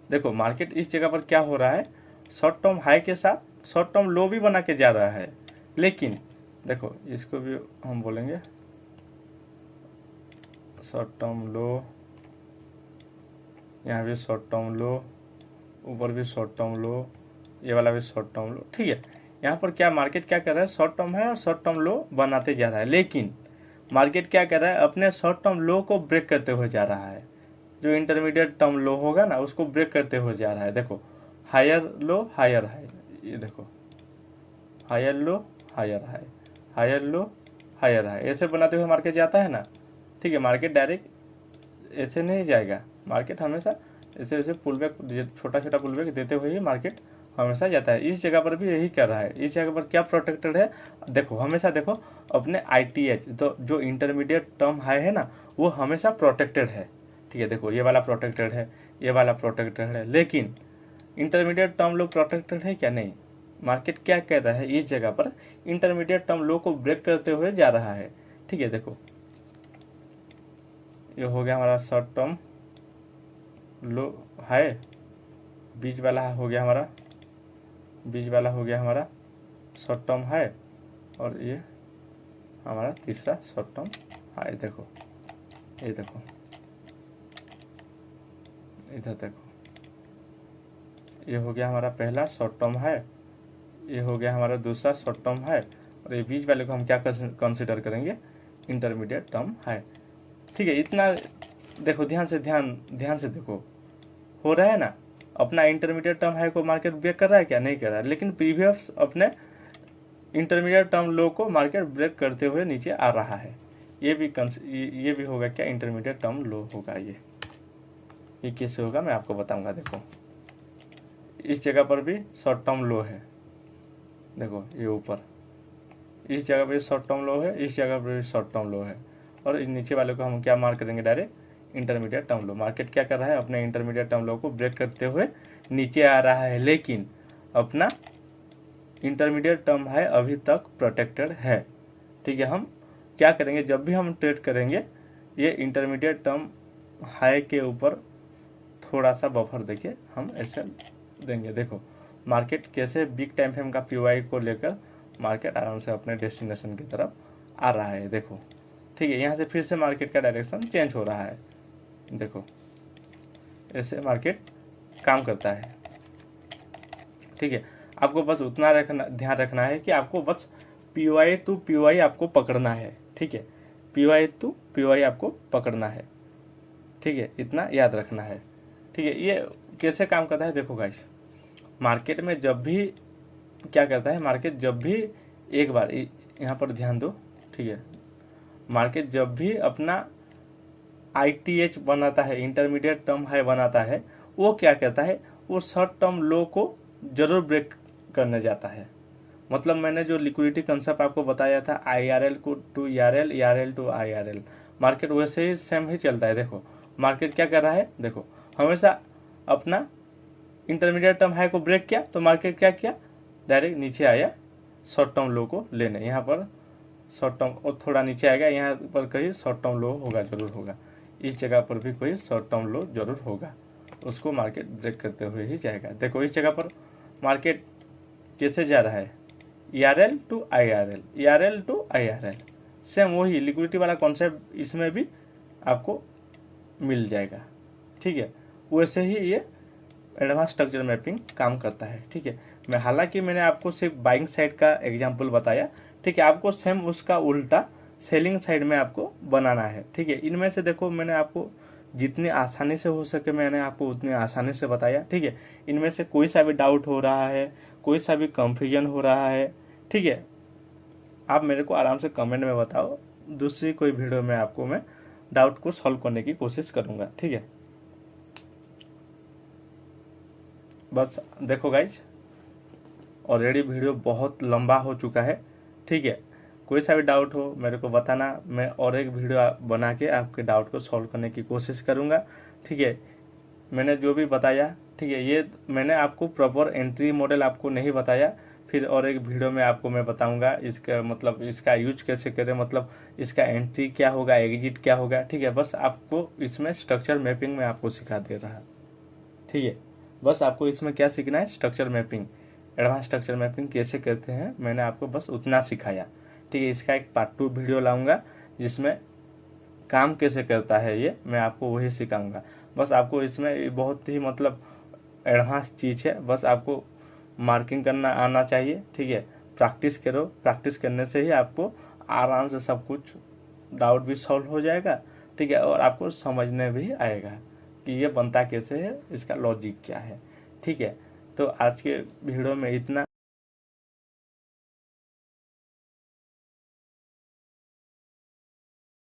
देखो मार्केट इस जगह पर क्या हो रहा है, शॉर्ट टर्म हाई के साथ शॉर्ट टर्म लो भी बना के जा रहा है, लेकिन देखो इसको भी हम बोलेंगे शॉर्ट टर्म लो, यहाँ भी शॉर्ट टर्म लो, ऊपर भी शॉर्ट टर्म लो, ये वाला भी शॉर्ट टर्म लो, ठीक है। यहाँ पर क्या मार्केट क्या कर रहा है, शॉर्ट टर्म है और शॉर्ट टर्म लो बनाते जा रहा है, लेकिन मार्केट क्या कर रहा है, अपने शॉर्ट टर्म लो को ब्रेक करते हुए जा रहा है। जो इंटरमीडिएट टर्म लो होगा ना, उसको ब्रेक करते हुए जा रहा है। देखो हायर लो हायर हाई, ये देखो higher low higher high, higher low higher high, ऐसे बनाते हुए मार्केट जाता है ना, ठीक है। मार्केट डायरेक्ट ऐसे नहीं जाएगा, मार्केट हमेशा ऐसे ऐसे पुल बैक, छोटा छोटा पुल बैक देते हुए ही मार्केट हमेशा जाता है। इस जगह पर भी यही कर रहा है। इस जगह पर क्या प्रोटेक्टेड है, देखो हमेशा देखो अपने ITH, तो जो इंटरमीडिएट टर्म हाई है ना, वो हमेशा प्रोटेक्टेड है, ठीक है। देखो ये वाला प्रोटेक्टेड है, ये वाला प्रोटेक्टेड है, लेकिन इंटरमीडिएट टर्म लो प्रोटेक्टेड है क्या, नहीं। मार्केट क्या कर रहा है, इस जगह पर इंटरमीडिएट टर्म लो को ब्रेक करते हुए जा रहा है, ठीक है। देखो ये हो गया हमारा शॉर्ट टर्म लो हाई, बीच वाला हो गया हमारा, बीच वाला हो गया हमारा शॉर्ट टर्म हाई, और ये हमारा तीसरा शॉर्ट टर्म हाई। देखो ये देखो इधर देखो, ये हो गया हमारा पहला शॉर्ट टर्म हाई, ये हो गया हमारा दूसरा शॉर्ट टर्म हाई, और ये बीच वाले को हम क्या कंसिडर करेंगे, इंटरमीडिएट टर्म हाई, ठीक है। इतना देखो, ध्यान से देखो, हो रहा है ना, अपना इंटरमीडिएट टर्म हाई को मार्केट ब्रेक कर रहा है क्या, नहीं कर रहा है, लेकिन प्रीवियस अपने इंटरमीडिएट टर्म लो को मार्केट ब्रेक करते हुए नीचे आ रहा है। ये भी होगा क्या, इंटरमीडिएट टर्म लो होगा। ये कैसे होगा मैं आपको बताऊंगा। देखो इस जगह पर भी शॉर्ट टर्म लो है, देखो ये ऊपर, इस जगह पर शॉर्ट टर्म लो है, इस जगह पर भी शॉर्ट टर्म लो है, और नीचे वाले को हम क्या मार्क करेंगे, डायरेक्ट इंटरमीडिएट टर्म लो। मार्केट क्या कर रहा है, अपने इंटरमीडिएट टर्म लो को ब्रेक करते हुए नीचे आ रहा है, लेकिन अपना इंटरमीडिएट टर्म है अभी तक प्रोटेक्टेड है। ठीक है, हम क्या करेंगे, जब भी हम ट्रेड करेंगे ये इंटरमीडिएट टर्म हाई के ऊपर थोड़ा सा बफर देखिए हम ऐसे देंगे। देखो मार्केट कैसे बिग टाइम फ्रेम का पीवाई को लेकर मार्केट आराम से अपने डेस्टिनेशन की तरफ आ रहा है। देखो ठीक है, यहाँ से फिर से मार्केट का डायरेक्शन चेंज हो रहा है। देखो ऐसे मार्केट काम करता है। ठीक है, आपको बस उतना ध्यान रखना है कि आपको बस पीवाई टू पीवाई आपको पकड़ना है। ठीक है, पीवाई टू पीवाई आपको पकड़ना है। ठीक है, इतना याद रखना है। ठीक है, ये कैसे काम करता है, देखो गाइस, मार्केट में जब भी क्या करता है, मार्केट जब भी एक बार यहाँ पर ध्यान दो। ठीक है, मार्केट जब भी अपना ITH बनाता है, इंटरमीडिएट टर्म हाई बनाता है, वो क्या कहता है, वो शॉर्ट टर्म लो को जरूर ब्रेक करने जाता है। मतलब मैंने जो लिक्विडिटी कंसेप्ट आपको बताया था, IRL को to ERL, ERL to IRL, market वैसे ही सेम ही चलता है। देखो मार्केट क्या कर रहा है, देखो हमेशा अपना इंटरमीडिएट टर्म हाई को ब्रेक किया तो मार्केट क्या किया, डायरेक्ट नीचे आया शॉर्ट टर्म लो को लेने। यहाँ पर शॉर्ट टर्म और थोड़ा नीचे आएगा, यहाँ पर कहीं शॉर्ट टर्म लो होगा, जरूर होगा। इस जगह पर भी कोई शॉर्ट टर्म लो जरूर होगा, उसको मार्केट ब्रेक करते हुए ही जाएगा। देखो इस जगह पर मार्केट कैसे जा रहा है, ERL to IRL, ERL to IRL, same वही लिक्विडिटी वाला कॉन्सेप्ट इसमें भी आपको मिल जाएगा। ठीक है, वैसे ही ये एडवांस स्ट्रक्चर मैपिंग काम करता है। ठीक है, मैं हालांकि मैंने आपको सिर्फ बाइंग साइड का एग्जांपल बताया। ठीक है, आपको सेम उसका उल्टा सेलिंग साइड में आपको बनाना है। ठीक है, इनमें से देखो मैंने आपको जितनी आसानी से हो सके मैंने आपको उतनी आसानी से बताया। ठीक है, इनमें से कोई सा भी डाउट हो रहा है, कोई सा भी कंफ्यूजन हो रहा है, ठीक है, आप मेरे को आराम से कमेंट में बताओ, दूसरी कोई वीडियो में आपको मैं डाउट को सॉल्व करने की कोशिश करूंगा। ठीक है, बस देखो गाइज, ऑलरेडी वीडियो बहुत लंबा हो चुका है। ठीक है, कोई सा भी डाउट हो मेरे को बताना, मैं और एक वीडियो बना के आपके डाउट को सॉल्व करने की कोशिश करूंगा। ठीक है, मैंने जो भी बताया, ठीक है, ये मैंने आपको प्रॉपर एंट्री मॉडल आपको नहीं बताया, फिर और एक वीडियो में आपको मैं बताऊंगा इसका मतलब इसका यूज कैसे करें, मतलब इसका एंट्री क्या होगा, एग्जिट क्या होगा। ठीक है, बस आपको इसमें स्ट्रक्चर मैपिंग में आपको सिखा दे रहा। ठीक है, बस आपको इसमें क्या सीखना है, structure mapping, advance structure mapping कैसे करते हैं, मैंने आपको बस उतना सिखाया। ठीक है, इसका एक पार्ट 2 वीडियो लाऊंगा जिसमें काम कैसे करता है ये मैं आपको वही सिखाऊंगा। बस आपको इसमें बहुत ही मतलब एडवांस चीज़ है, बस आपको मार्किंग करना आना चाहिए। ठीक है, प्रैक्टिस करो, प्रैक्टिस करने से ही आपको आराम से सब कुछ डाउट भी सॉल्व हो जाएगा। ठीक है, और आपको समझने भी आएगा कि ये बनता कैसे है, इसका लॉजिक क्या है। ठीक है, तो आज के वीडियो में इतना।